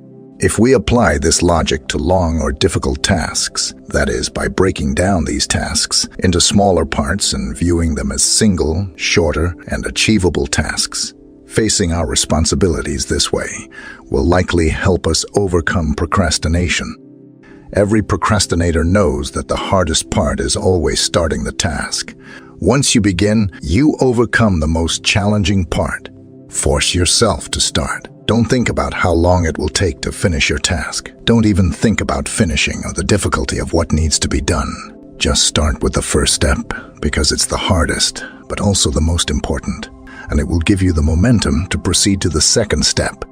If we apply this logic to long or difficult tasks, that is, by breaking down these tasks into smaller parts and viewing them as single, shorter, and achievable tasks, facing our responsibilities this way will likely help us overcome procrastination. Every procrastinator knows that the hardest part is always starting the task. Once you begin, you overcome the most challenging part. Force yourself to start. Don't think about how long it will take to finish your task. Don't even think about finishing or the difficulty of what needs to be done. Just start with the first step, because it's the hardest, but also the most important, and it will give you the momentum to proceed to the second step.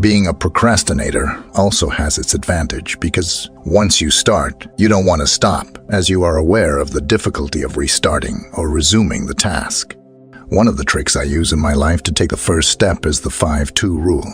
Being a procrastinator also has its advantage, because once you start, you don't want to stop, as you are aware of the difficulty of restarting or resuming the task. One of the tricks I use in my life to take the first step is the 5-2 rule.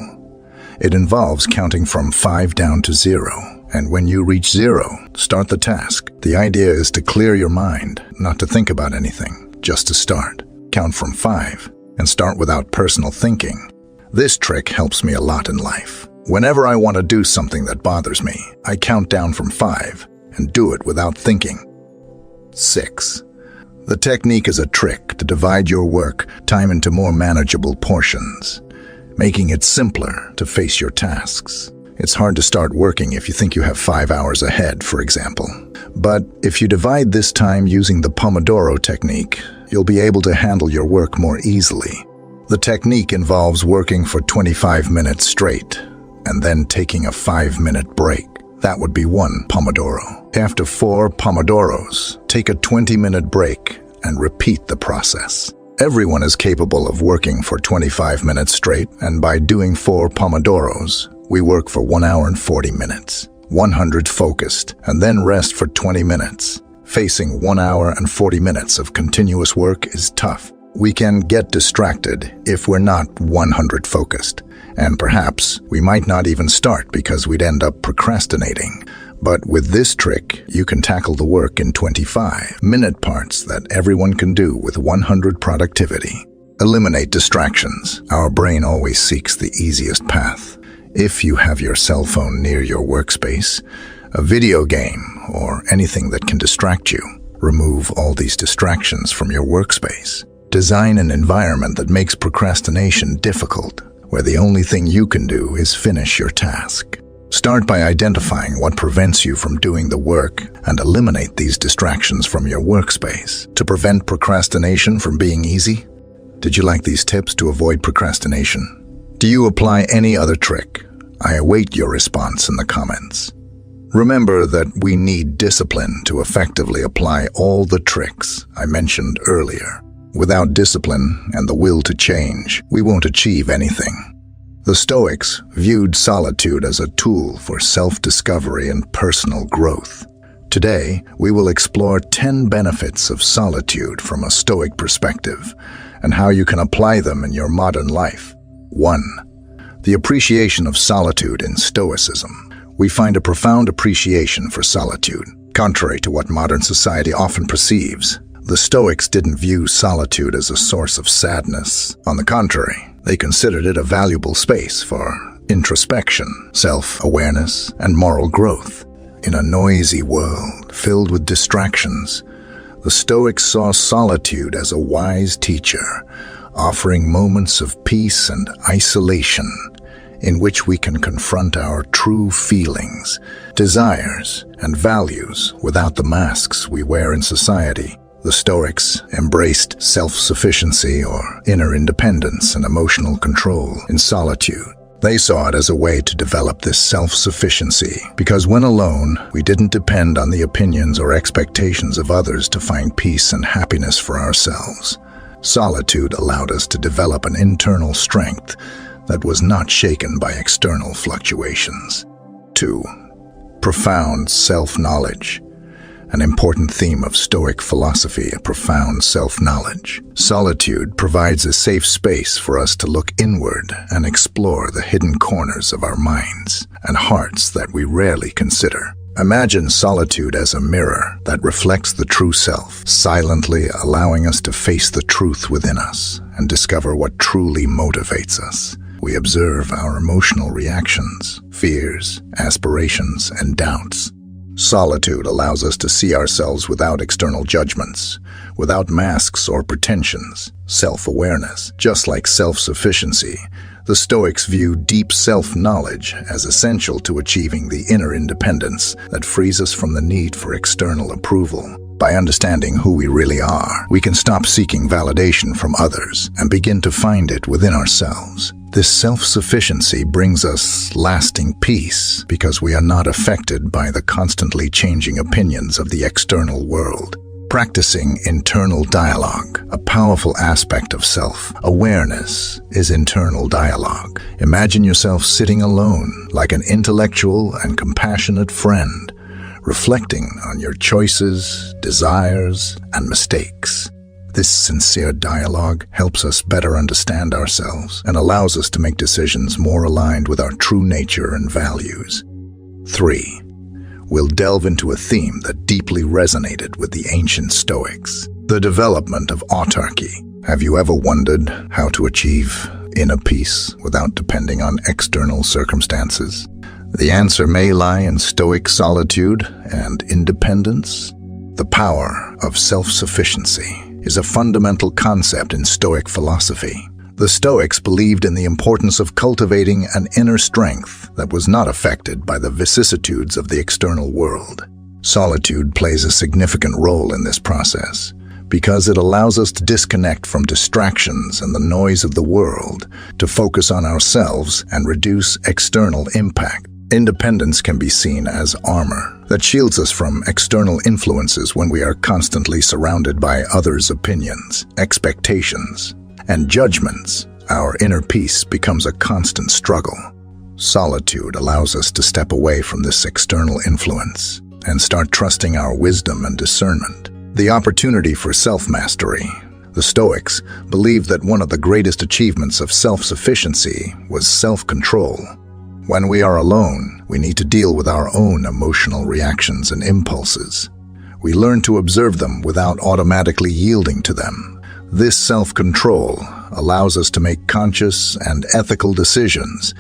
It involves counting from 5 down to 0, and when you reach 0, start the task. The idea is to clear your mind, not to think about anything, just to start. Count from 5, and start without personal thinking. This trick helps me a lot in life. Whenever I want to do something that bothers me, I count down from 5, and do it without thinking. 6. The technique is a trick to divide your work time into more manageable portions, making it simpler to face your tasks. It's hard to start working if you think you have 5 hours ahead, for example. But if you divide this time using the Pomodoro technique, you'll be able to handle your work more easily. The technique involves working for 25 minutes straight, and then taking a 5-minute break. That would be 1 Pomodoro. After 4 Pomodoros, take a 20-minute break and repeat the process. Everyone is capable of working for 25 minutes straight, and by doing 4 Pomodoros, we work for 1 hour and 40 minutes, 100 focused, and then rest for 20 minutes. Facing 1 hour and 40 minutes of continuous work is tough. We can get distracted if we're not 100 focused, and perhaps we might not even start because we'd end up procrastinating. But with this trick, you can tackle the work in 25-minute parts that everyone can do with 100 productivity. Eliminate distractions. Our brain always seeks the easiest path. If you have your cell phone near your workspace, a video game, or anything that can distract you, remove all these distractions from your workspace. Design an environment that makes procrastination difficult, where the only thing you can do is finish your task. Start by identifying what prevents you from doing the work and eliminate these distractions from your workspace. To prevent procrastination from being easy? Did you like these tips to avoid procrastination? Do you apply any other trick? I await your response in the comments. Remember that we need discipline to effectively apply all the tricks I mentioned earlier. Without discipline and the will to change, we won't achieve anything. The Stoics viewed solitude as a tool for self-discovery and personal growth. Today, we will explore 10 benefits of solitude from a Stoic perspective and how you can apply them in your modern life. 1. The appreciation of solitude in Stoicism. We find a profound appreciation for solitude. Contrary to what modern society often perceives, the Stoics didn't view solitude as a source of sadness. On the contrary, they considered it a valuable space for introspection, self-awareness, and moral growth. In a noisy world filled with distractions, the Stoics saw solitude as a wise teacher, offering moments of peace and isolation in which we can confront our true feelings, desires, and values without the masks we wear in society. The Stoics embraced self-sufficiency or inner independence and emotional control in solitude. They saw it as a way to develop this self-sufficiency because when alone, we didn't depend on the opinions or expectations of others to find peace and happiness for ourselves. Solitude allowed us to develop an internal strength that was not shaken by external fluctuations. 2. Profound self-knowledge. An important theme of Stoic philosophy, a profound self-knowledge. Solitude provides a safe space for us to look inward and explore the hidden corners of our minds and hearts that we rarely consider. Imagine solitude as a mirror that reflects the true self, silently allowing us to face the truth within us and discover what truly motivates us. We observe our emotional reactions, fears, aspirations, and doubts. Solitude allows us to see ourselves without external judgments, without masks or pretensions. Self-awareness, just like self-sufficiency, the Stoics view deep self-knowledge as essential to achieving the inner independence that frees us from the need for external approval. By understanding who we really are, we can stop seeking validation from others and begin to find it within ourselves. This self-sufficiency brings us lasting peace because we are not affected by the constantly changing opinions of the external world. Practicing internal dialogue. A powerful aspect of self-awareness is internal dialogue. Imagine yourself sitting alone like an intellectual and compassionate friend, reflecting on your choices, desires, and mistakes. This sincere dialogue helps us better understand ourselves and allows us to make decisions more aligned with our true nature and values. 3. We'll delve into a theme that deeply resonated with the ancient Stoics: the development of autarky. Have you ever wondered how to achieve inner peace without depending on external circumstances? The answer may lie in Stoic solitude and independence. The power of self-sufficiency is a fundamental concept in Stoic philosophy. The Stoics believed in the importance of cultivating an inner strength that was not affected by the vicissitudes of the external world. Solitude plays a significant role in this process because it allows us to disconnect from distractions and the noise of the world to focus on ourselves and reduce external impact. Independence can be seen as armor that shields us from external influences when we are constantly surrounded by others' opinions, expectations, and judgments. Our inner peace becomes a constant struggle. Solitude allows us to step away from this external influence and start trusting our wisdom and discernment. The opportunity for self-mastery. The Stoics believed that one of the greatest achievements of self-sufficiency was self-control. When we are alone, we need to deal with our own emotional reactions and impulses. We learn to observe them without automatically yielding to them. This self-control allows us to make conscious and ethical decisions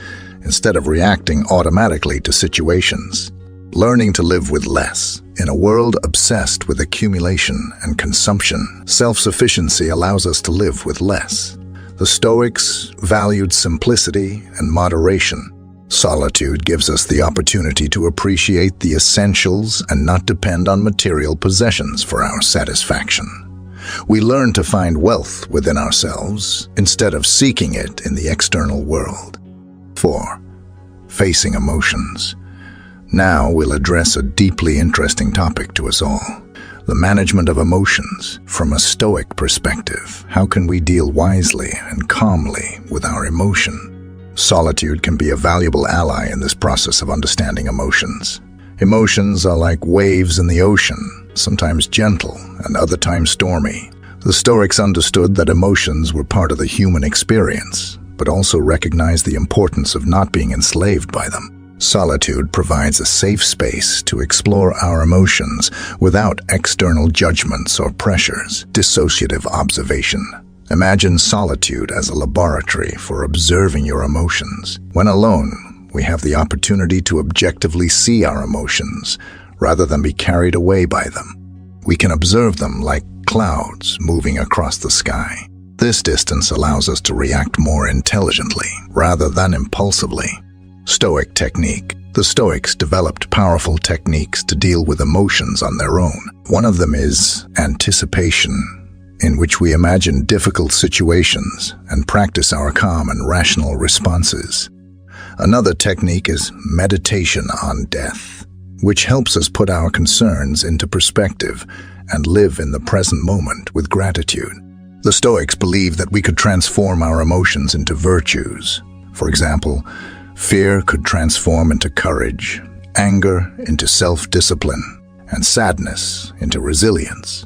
instead of reacting automatically to situations. Learning to live with less. In a world obsessed with accumulation and consumption, self-sufficiency allows us to live with less. The Stoics valued simplicity and moderation. Solitude gives us the opportunity to appreciate the essentials and not depend on material possessions for our satisfaction. We learn to find wealth within ourselves instead of seeking it in the external world. 4. Facing emotions. Now we'll address a deeply interesting topic to us all: the management of emotions. From a Stoic perspective, how can we deal wisely and calmly with our emotion? Solitude can be a valuable ally in this process of understanding emotions. Emotions are like waves in the ocean, sometimes gentle and other times stormy. The Stoics understood that emotions were part of the human experience, but also recognized the importance of not being enslaved by them. Solitude provides a safe space to explore our emotions without external judgments or pressures. Dissociative observation. Imagine solitude as a laboratory for observing your emotions. When alone, we have the opportunity to objectively see our emotions rather than be carried away by them. We can observe them like clouds moving across the sky. This distance allows us to react more intelligently rather than impulsively. Stoic technique. The Stoics developed powerful techniques to deal with emotions on their own. One of them is anticipation, in which we imagine difficult situations and practice our calm and rational responses. Another technique is meditation on death, which helps us put our concerns into perspective and live in the present moment with gratitude. The Stoics believed that we could transform our emotions into virtues. For example, fear could transform into courage, anger into self-discipline, and sadness into resilience.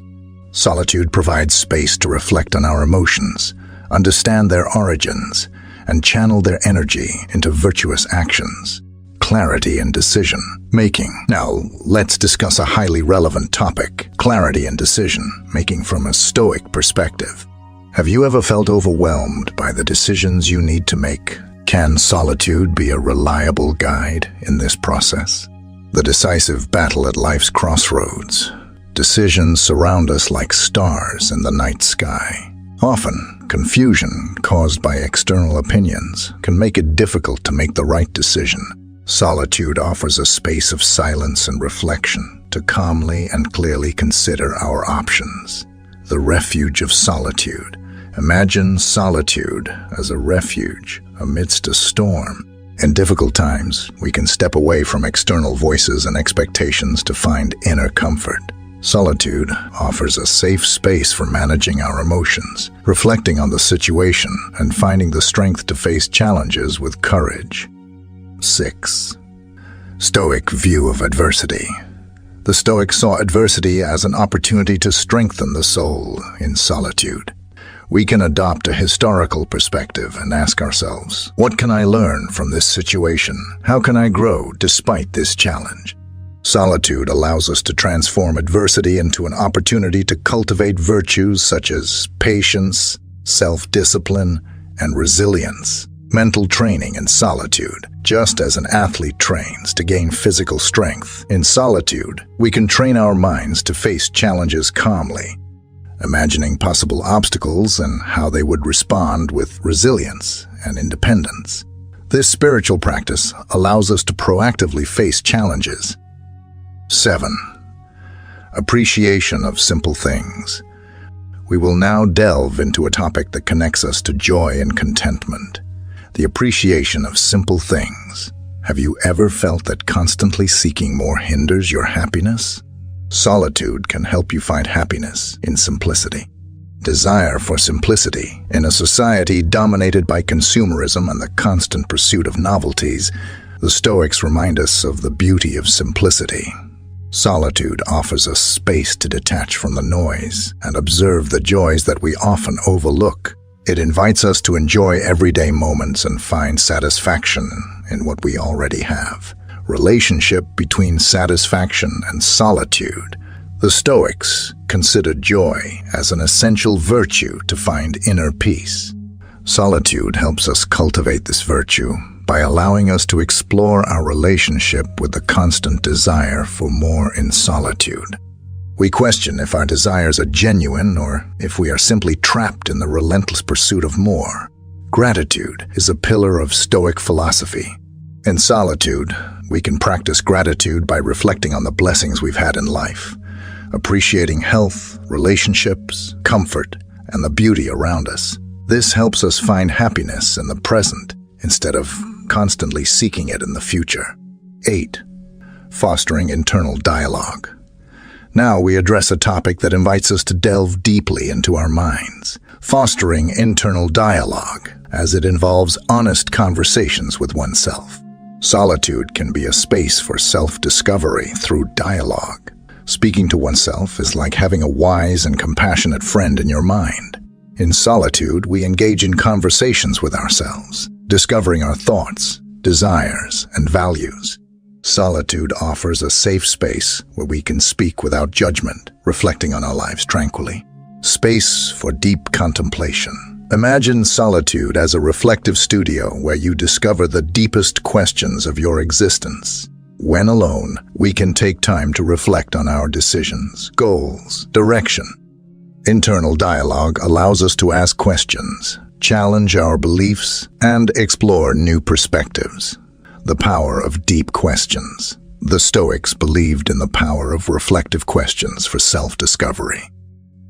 Solitude provides space to reflect on our emotions, understand their origins, and channel their energy into virtuous actions. Clarity and decision-making. Now, let's discuss a highly relevant topic: clarity and decision-making from a Stoic perspective. Have you ever felt overwhelmed by the decisions you need to make? Can solitude be a reliable guide in this process? The decisive battle at life's crossroads. Decisions surround us like stars in the night sky. Often, confusion caused by external opinions can make it difficult to make the right decision. Solitude offers a space of silence and reflection to calmly and clearly consider our options. The refuge of solitude. Imagine solitude as a refuge amidst a storm. In difficult times, we can step away from external voices and expectations to find inner comfort. Solitude offers a safe space for managing our emotions, reflecting on the situation, and finding the strength to face challenges with courage. 6. Stoic view of adversity. The Stoics saw adversity as an opportunity to strengthen the soul in solitude. We can adopt a historical perspective and ask ourselves, what can I learn from this situation? How can I grow despite this challenge? Solitude allows us to transform adversity into an opportunity to cultivate virtues such as patience, self-discipline, and resilience. Mental training in solitude. Just as an athlete trains to gain physical strength, in solitude, we can train our minds to face challenges calmly, imagining possible obstacles and how they would respond with resilience and independence. This spiritual practice allows us to proactively face challenges. 7. Appreciation of simple things. We will now delve into a topic that connects us to joy and contentment: the appreciation of simple things. Have you ever felt that constantly seeking more hinders your happiness? Solitude can help you find happiness in simplicity. Desire for simplicity. In a society dominated by consumerism and the constant pursuit of novelties, the Stoics remind us of the beauty of simplicity. Solitude offers us space to detach from the noise and observe the joys that we often overlook. It invites us to enjoy everyday moments and find satisfaction in what we already have. Relationship between satisfaction and solitude. The Stoics considered joy as an essential virtue to find inner peace. Solitude helps us cultivate this virtue by allowing us to explore our relationship with the constant desire for more in solitude. We question if our desires are genuine or if we are simply trapped in the relentless pursuit of more. Gratitude is a pillar of Stoic philosophy. In solitude, we can practice gratitude by reflecting on the blessings we've had in life, appreciating health, relationships, comfort, and the beauty around us. This helps us find happiness in the present instead of constantly seeking it in the future. 8. Fostering internal dialogue. Now we address a topic that invites us to delve deeply into our minds. Fostering internal dialogue, as it involves honest conversations with oneself. Solitude can be a space for self-discovery through dialogue. Speaking to oneself is like having a wise and compassionate friend in your mind. In solitude, we engage in conversations with ourselves, discovering our thoughts, desires, and values. Solitude offers a safe space where we can speak without judgment, reflecting on our lives tranquilly. Space for deep contemplation. Imagine solitude as a reflective studio where you discover the deepest questions of your existence. When alone, we can take time to reflect on our decisions, goals, direction. Internal dialogue allows us to ask questions, challenge our beliefs, and explore new perspectives. The power of deep questions. The Stoics believed in the power of reflective questions for self-discovery.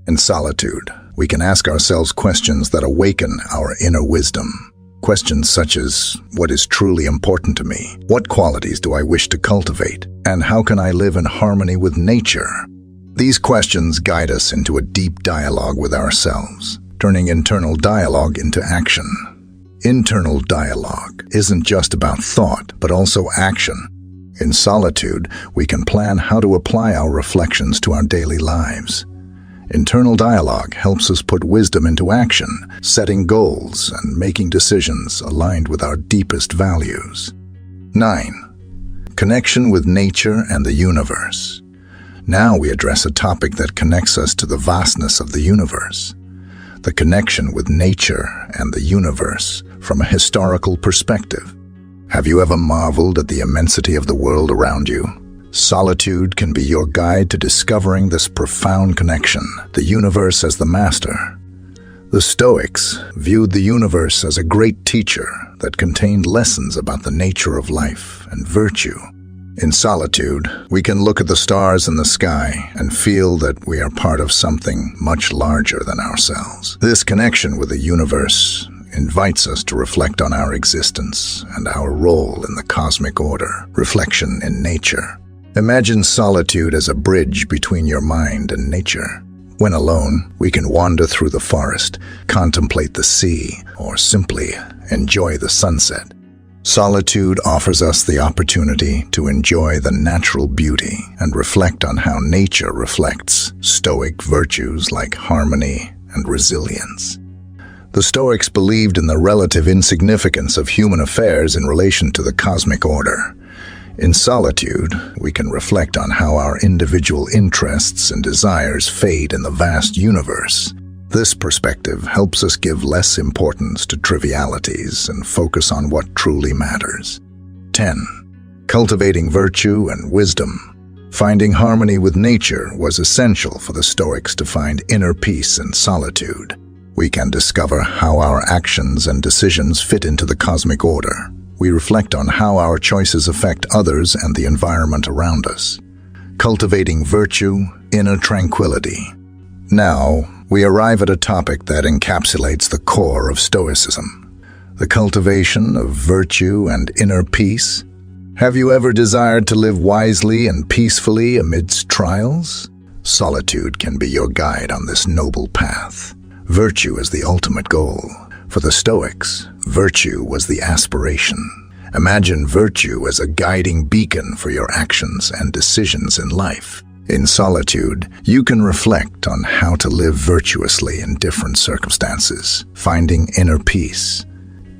In solitude, we can ask ourselves questions that awaken our inner wisdom. Questions such as, what is truly important to me? What qualities do I wish to cultivate? And how can I live in harmony with nature? These questions guide us into a deep dialogue with ourselves, turning internal dialogue into action. Internal dialogue isn't just about thought, but also action. In solitude, we can plan how to apply our reflections to our daily lives. Internal dialogue helps us put wisdom into action, setting goals and making decisions aligned with our deepest values. 9. Connection with nature and the universe. Now we address a topic that connects us to the vastness of the universe. The connection with nature and the universe from a historical perspective. Have you ever marveled at the immensity of the world around you? Solitude can be your guide to discovering this profound connection, the universe as the master. The Stoics viewed the universe as a great teacher that contained lessons about the nature of life and virtue. In solitude, we can look at the stars in the sky and feel that we are part of something much larger than ourselves. This connection with the universe invites us to reflect on our existence and our role in the cosmic order, reflection in nature. Imagine solitude as a bridge between your mind and nature. When alone, we can wander through the forest, contemplate the sea, or simply enjoy the sunset. Solitude offers us the opportunity to enjoy the natural beauty and reflect on how nature reflects Stoic virtues like harmony and resilience. The Stoics believed in the relative insignificance of human affairs in relation to the cosmic order. In solitude, we can reflect on how our individual interests and desires fade in the vast universe. This perspective helps us give less importance to trivialities and focus on what truly matters. 10. Cultivating virtue and wisdom. Finding harmony with nature was essential for the Stoics to find inner peace and solitude. We can discover how our actions and decisions fit into the cosmic order. We reflect on how our choices affect others and the environment around us. Cultivating virtue, inner tranquility. Now, we arrive at a topic that encapsulates the core of Stoicism, the cultivation of virtue and inner peace. Have you ever desired to live wisely and peacefully amidst trials? Solitude can be your guide on this noble path. Virtue is the ultimate goal. For the Stoics, virtue was the aspiration, Imagine virtue as a guiding beacon for your actions and decisions in life. In solitude, you can reflect on how to live virtuously in different circumstances, finding inner peace.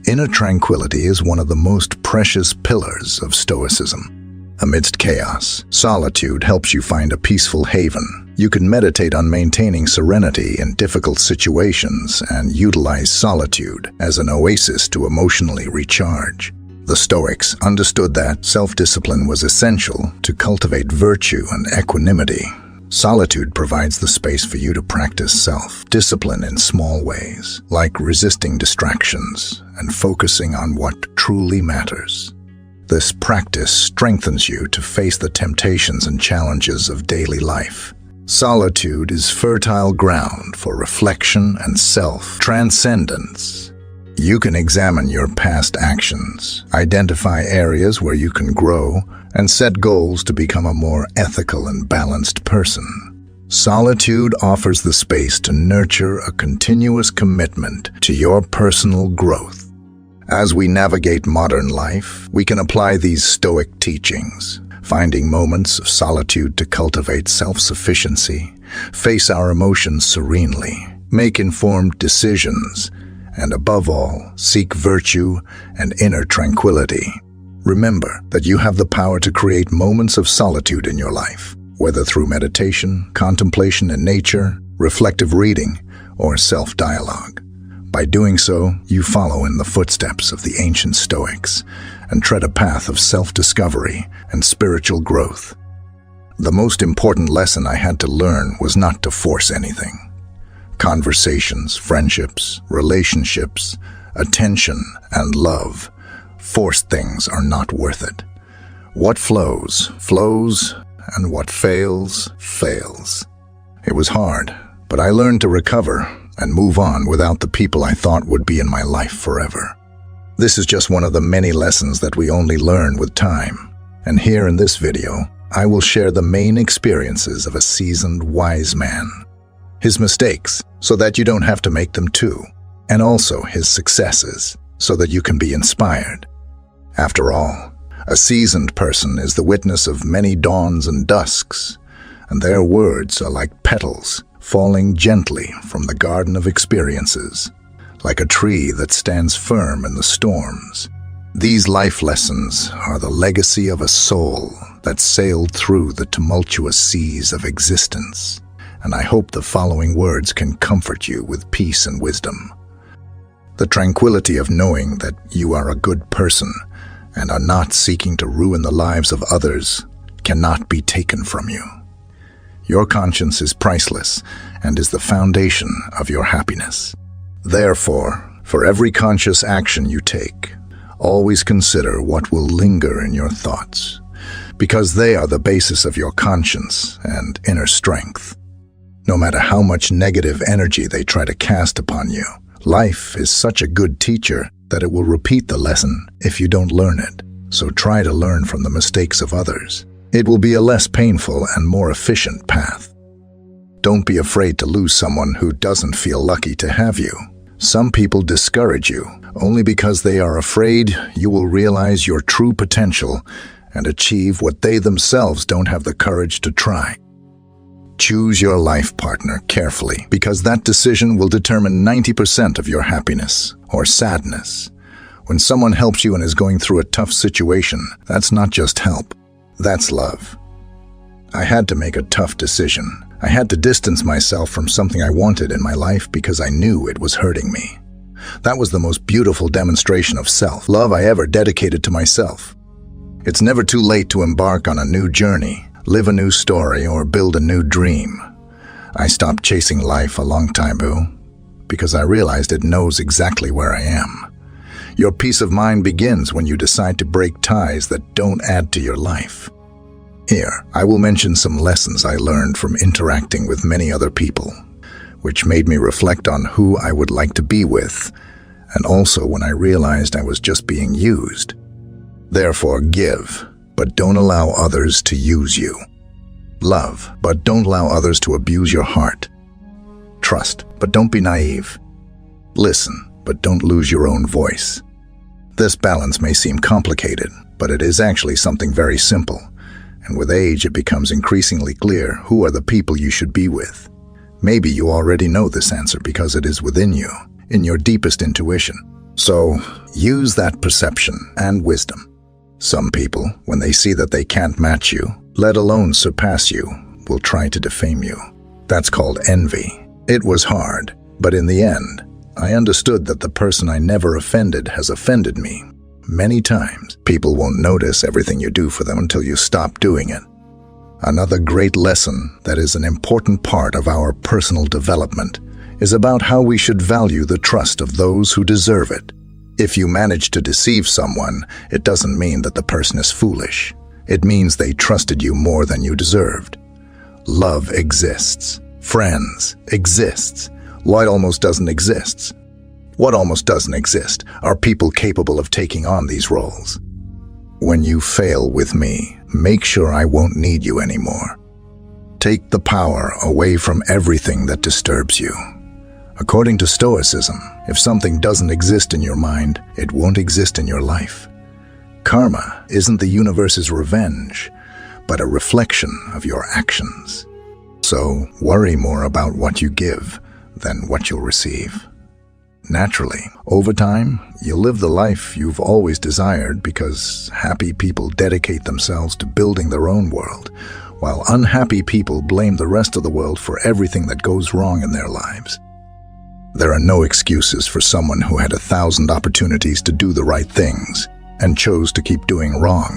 Inner tranquility is one of the most precious pillars of Stoicism. Amidst chaos, solitude helps you find a peaceful haven. You can meditate on maintaining serenity in difficult situations and utilize solitude as an oasis to emotionally recharge. The Stoics understood that self-discipline was essential to cultivate virtue and equanimity. Solitude provides the space for you to practice self-discipline in small ways, like resisting distractions and focusing on what truly matters. This practice strengthens you to face the temptations and challenges of daily life. Solitude is fertile ground for reflection and self-transcendence. You can examine your past actions, identify areas where you can grow, and set goals to become a more ethical and balanced person. Solitude offers the space to nurture a continuous commitment to your personal growth. As we navigate modern life, we can apply these Stoic teachings, finding moments of solitude to cultivate self-sufficiency, face our emotions serenely, make informed decisions, and above all, seek virtue and inner tranquility. Remember that you have the power to create moments of solitude in your life, whether through meditation, contemplation in nature, reflective reading, or self-dialogue. By doing so, you follow in the footsteps of the ancient Stoics and tread a path of self-discovery and spiritual growth. The most important lesson I had to learn was not to force anything. Conversations, friendships, relationships, attention, and love, forced things are not worth it. What flows, flows, and what fails, fails. It was hard, but I learned to recover and move on without the people I thought would be in my life forever. This is just one of the many lessons that we only learn with time. And here in this video, I will share the main experiences of a seasoned wise man. His mistakes, so that you don't have to make them too. And also his successes, so that you can be inspired. After all, a seasoned person is the witness of many dawns and dusks, and their words are like petals falling gently from the garden of experiences, like a tree that stands firm in the storms. These life lessons are the legacy of a soul that sailed through the tumultuous seas of existence, and I hope the following words can comfort you with peace and wisdom. The tranquility of knowing that you are a good person and are not seeking to ruin the lives of others cannot be taken from you. Your conscience is priceless and is the foundation of your happiness. Therefore, for every conscious action you take, always consider what will linger in your thoughts, because they are the basis of your conscience and inner strength. No matter how much negative energy they try to cast upon you, life is such a good teacher that it will repeat the lesson if you don't learn it. So try to learn from the mistakes of others. It will be a less painful and more efficient path. Don't be afraid to lose someone who doesn't feel lucky to have you. Some people discourage you only because they are afraid you will realize your true potential and achieve what they themselves don't have the courage to try. Choose your life partner carefully, because that decision will determine 90% of your happiness or sadness. When someone helps you and is going through a tough situation, that's not just help. That's love. I had to make a tough decision. I had to distance myself from something I wanted in my life because I knew it was hurting me. That was the most beautiful demonstration of self-love I ever dedicated to myself. It's never too late to embark on a new journey, live a new story, or build a new dream. I stopped chasing life a long time ago because I realized it knows exactly where I am. Your peace of mind begins when you decide to break ties that don't add to your life. Here, I will mention some lessons I learned from interacting with many other people, which made me reflect on who I would like to be with, and also when I realized I was just being used. Therefore, give, but don't allow others to use you. Love, but don't allow others to abuse your heart. Trust, but don't be naive. Listen, but don't lose your own voice. This balance may seem complicated, but it is actually something very simple. And with age, it becomes increasingly clear who are the people you should be with. Maybe you already know this answer because it is within you, in your deepest intuition. So, use that perception and wisdom. Some people, when they see that they can't match you, let alone surpass you, will try to defame you. That's called envy. It was hard, but in the end, I understood that the person I never offended has offended me. Many times, people won't notice everything you do for them until you stop doing it. Another great lesson that is an important part of our personal development is about how we should value the trust of those who deserve it. If you manage to deceive someone, it doesn't mean that the person is foolish. It means they trusted you more than you deserved. Love exists. Friends exists. What almost doesn't exist? What almost doesn't exist are people capable of taking on these roles. When you fail with me, make sure I won't need you anymore. Take the power away from everything that disturbs you. According to Stoicism, if something doesn't exist in your mind, it won't exist in your life. Karma isn't the universe's revenge, but a reflection of your actions. So worry more about what you give than what you'll receive. Naturally, over time, you'll live the life you've always desired because happy people dedicate themselves to building their own world, while unhappy people blame the rest of the world for everything that goes wrong in their lives. There are no excuses for someone who had 1,000 opportunities to do the right things and chose to keep doing wrong.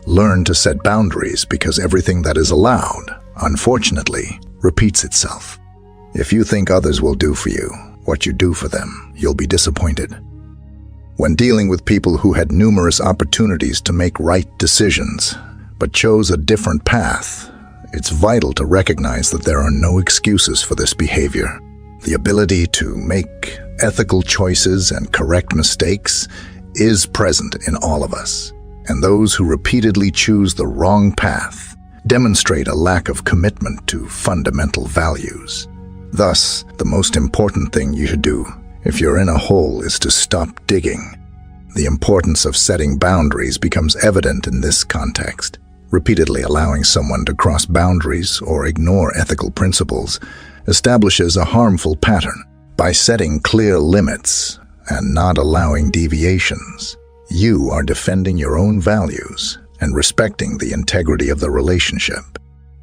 Learn to set boundaries because everything that is allowed, unfortunately, repeats itself. If you think others will do for you what you do for them, you'll be disappointed. When dealing with people who had numerous opportunities to make right decisions, but chose a different path, it's vital to recognize that there are no excuses for this behavior. The ability to make ethical choices and correct mistakes is present in all of us, and those who repeatedly choose the wrong path demonstrate a lack of commitment to fundamental values. Thus, the most important thing you should do if you're in a hole is to stop digging. The importance of setting boundaries becomes evident in this context. Repeatedly allowing someone to cross boundaries or ignore ethical principles establishes a harmful pattern. By setting clear limits and not allowing deviations, you are defending your own values and respecting the integrity of the relationship.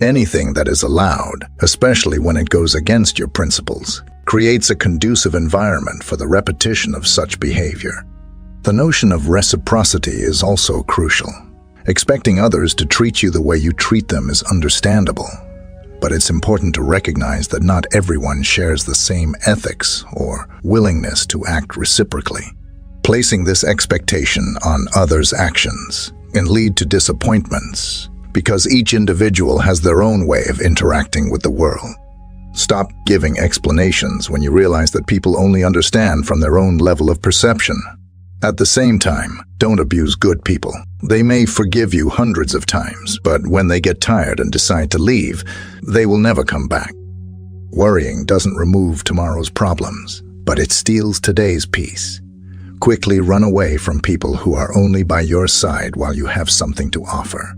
Anything that is allowed, especially when it goes against your principles, creates a conducive environment for the repetition of such behavior. The notion of reciprocity is also crucial. Expecting others to treat you the way you treat them is understandable, but it's important to recognize that not everyone shares the same ethics or willingness to act reciprocally. Placing this expectation on others' actions can lead to disappointments, because each individual has their own way of interacting with the world. Stop giving explanations when you realize that people only understand from their own level of perception. At the same time, don't abuse good people. They may forgive you hundreds of times, but when they get tired and decide to leave, they will never come back. Worrying doesn't remove tomorrow's problems, but it steals today's peace. Quickly run away from people who are only by your side while you have something to offer.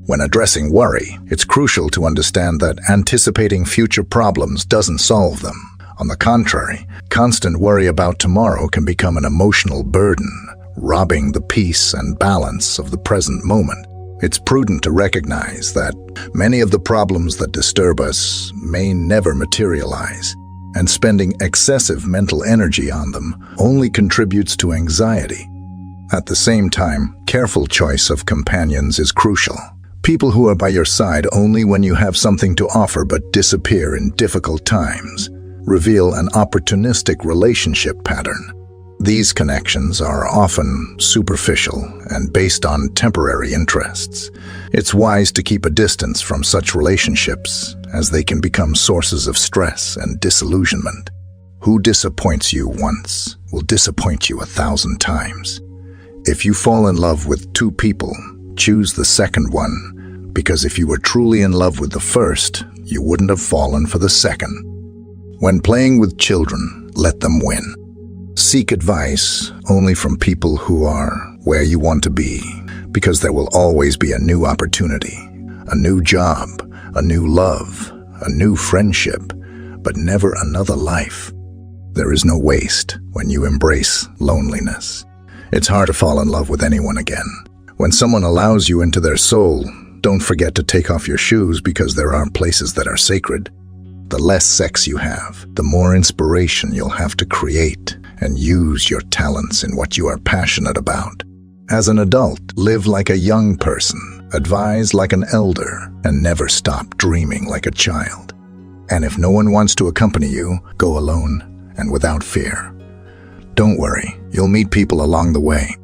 When addressing worry, it's crucial to understand that anticipating future problems doesn't solve them. On the contrary, constant worry about tomorrow can become an emotional burden, robbing the peace and balance of the present moment. It's prudent to recognize that many of the problems that disturb us may never materialize, and spending excessive mental energy on them only contributes to anxiety. At the same time, careful choice of companions is crucial. People who are by your side only when you have something to offer but disappear in difficult times reveal an opportunistic relationship pattern. These connections are often superficial and based on temporary interests. It's wise to keep a distance from such relationships, as they can become sources of stress and disillusionment. Who disappoints you once will disappoint you 1,000 times. If you fall in love with two people, choose the second one, because if you were truly in love with the first, you wouldn't have fallen for the second. When playing with children, let them win. Seek advice only from people who are where you want to be, because there will always be a new opportunity, a new job, a new love, a new friendship, but never another life. There is no waste when you embrace loneliness. It's hard to fall in love with anyone again. When someone allows you into their soul, don't forget to take off your shoes, because there are places that are sacred. The less sex you have, the more inspiration you'll have to create and use your talents in what you are passionate about. As an adult, live like a young person, advise like an elder, and never stop dreaming like a child. And if no one wants to accompany you, go alone and without fear. Don't worry, you'll meet people along the way.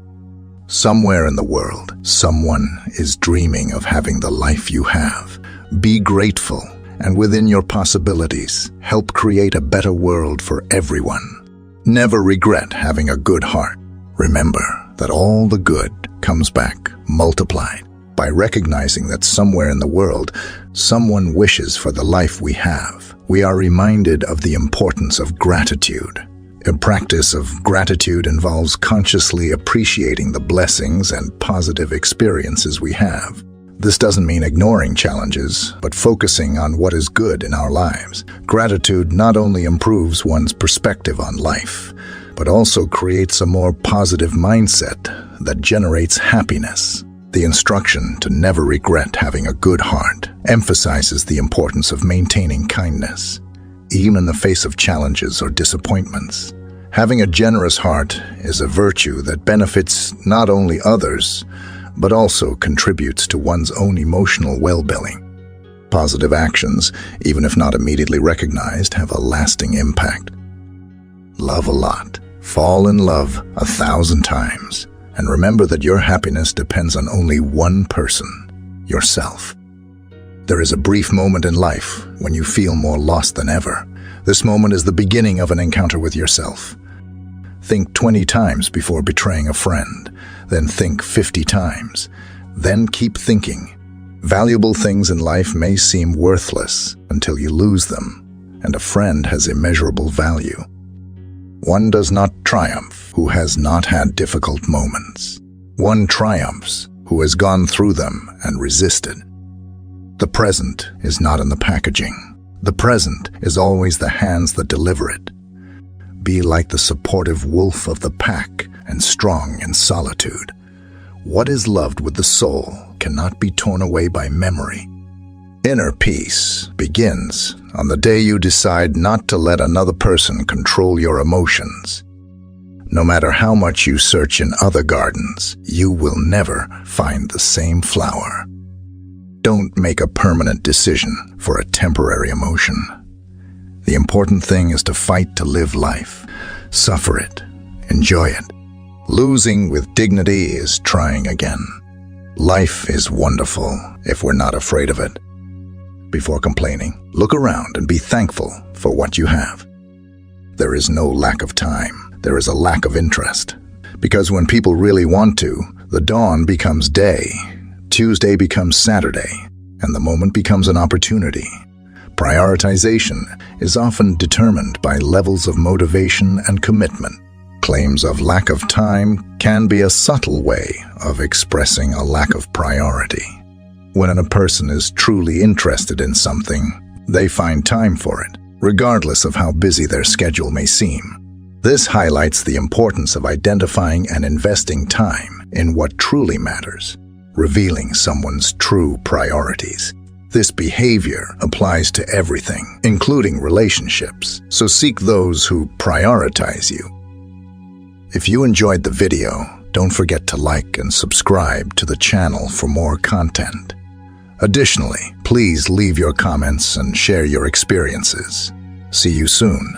Somewhere in the world, someone is dreaming of having the life you have. Be grateful, and within your possibilities, help create a better world for everyone. Never regret having a good heart. Remember that all the good comes back multiplied. By recognizing that somewhere in the world, someone wishes for the life we have, we are reminded of the importance of gratitude. A practice of gratitude involves consciously appreciating the blessings and positive experiences we have. This doesn't mean ignoring challenges, but focusing on what is good in our lives. Gratitude not only improves one's perspective on life, but also creates a more positive mindset that generates happiness. The instruction to never regret having a good heart emphasizes the importance of maintaining kindness, even in the face of challenges or disappointments. Having a generous heart is a virtue that benefits not only others, but also contributes to one's own emotional well-being. Positive actions, even if not immediately recognized, have a lasting impact. Love a lot. Fall in love 1,000 times. And remember that your happiness depends on only one person, yourself. There is a brief moment in life when you feel more lost than ever. This moment is the beginning of an encounter with yourself. Think 20 times before betraying a friend, then think 50 times. Then keep thinking. Valuable things in life may seem worthless until you lose them, and a friend has immeasurable value. One does not triumph who has not had difficult moments. One triumphs who has gone through them and resisted. The present is not in the packaging. The present is always the hands that deliver it. Be like the supportive wolf of the pack and strong in solitude. What is loved with the soul cannot be torn away by memory. Inner peace begins on the day you decide not to let another person control your emotions. No matter how much you search in other gardens, you will never find the same flower. Don't make a permanent decision for a temporary emotion. The important thing is to fight to live life. Suffer it. Enjoy it. Losing with dignity is trying again. Life is wonderful if we're not afraid of it. Before complaining, look around and be thankful for what you have. There is no lack of time. There is a lack of interest. Because when people really want to, the dawn becomes day, Tuesday becomes Saturday, and the moment becomes an opportunity. Prioritization is often determined by levels of motivation and commitment. Claims of lack of time can be a subtle way of expressing a lack of priority. When a person is truly interested in something, they find time for it, regardless of how busy their schedule may seem. This highlights the importance of identifying and investing time in what truly matters, revealing someone's true priorities. This behavior applies to everything, including relationships, so seek those who prioritize you. If you enjoyed the video, don't forget to like and subscribe to the channel for more content. Additionally, please leave your comments and share your experiences. See you soon.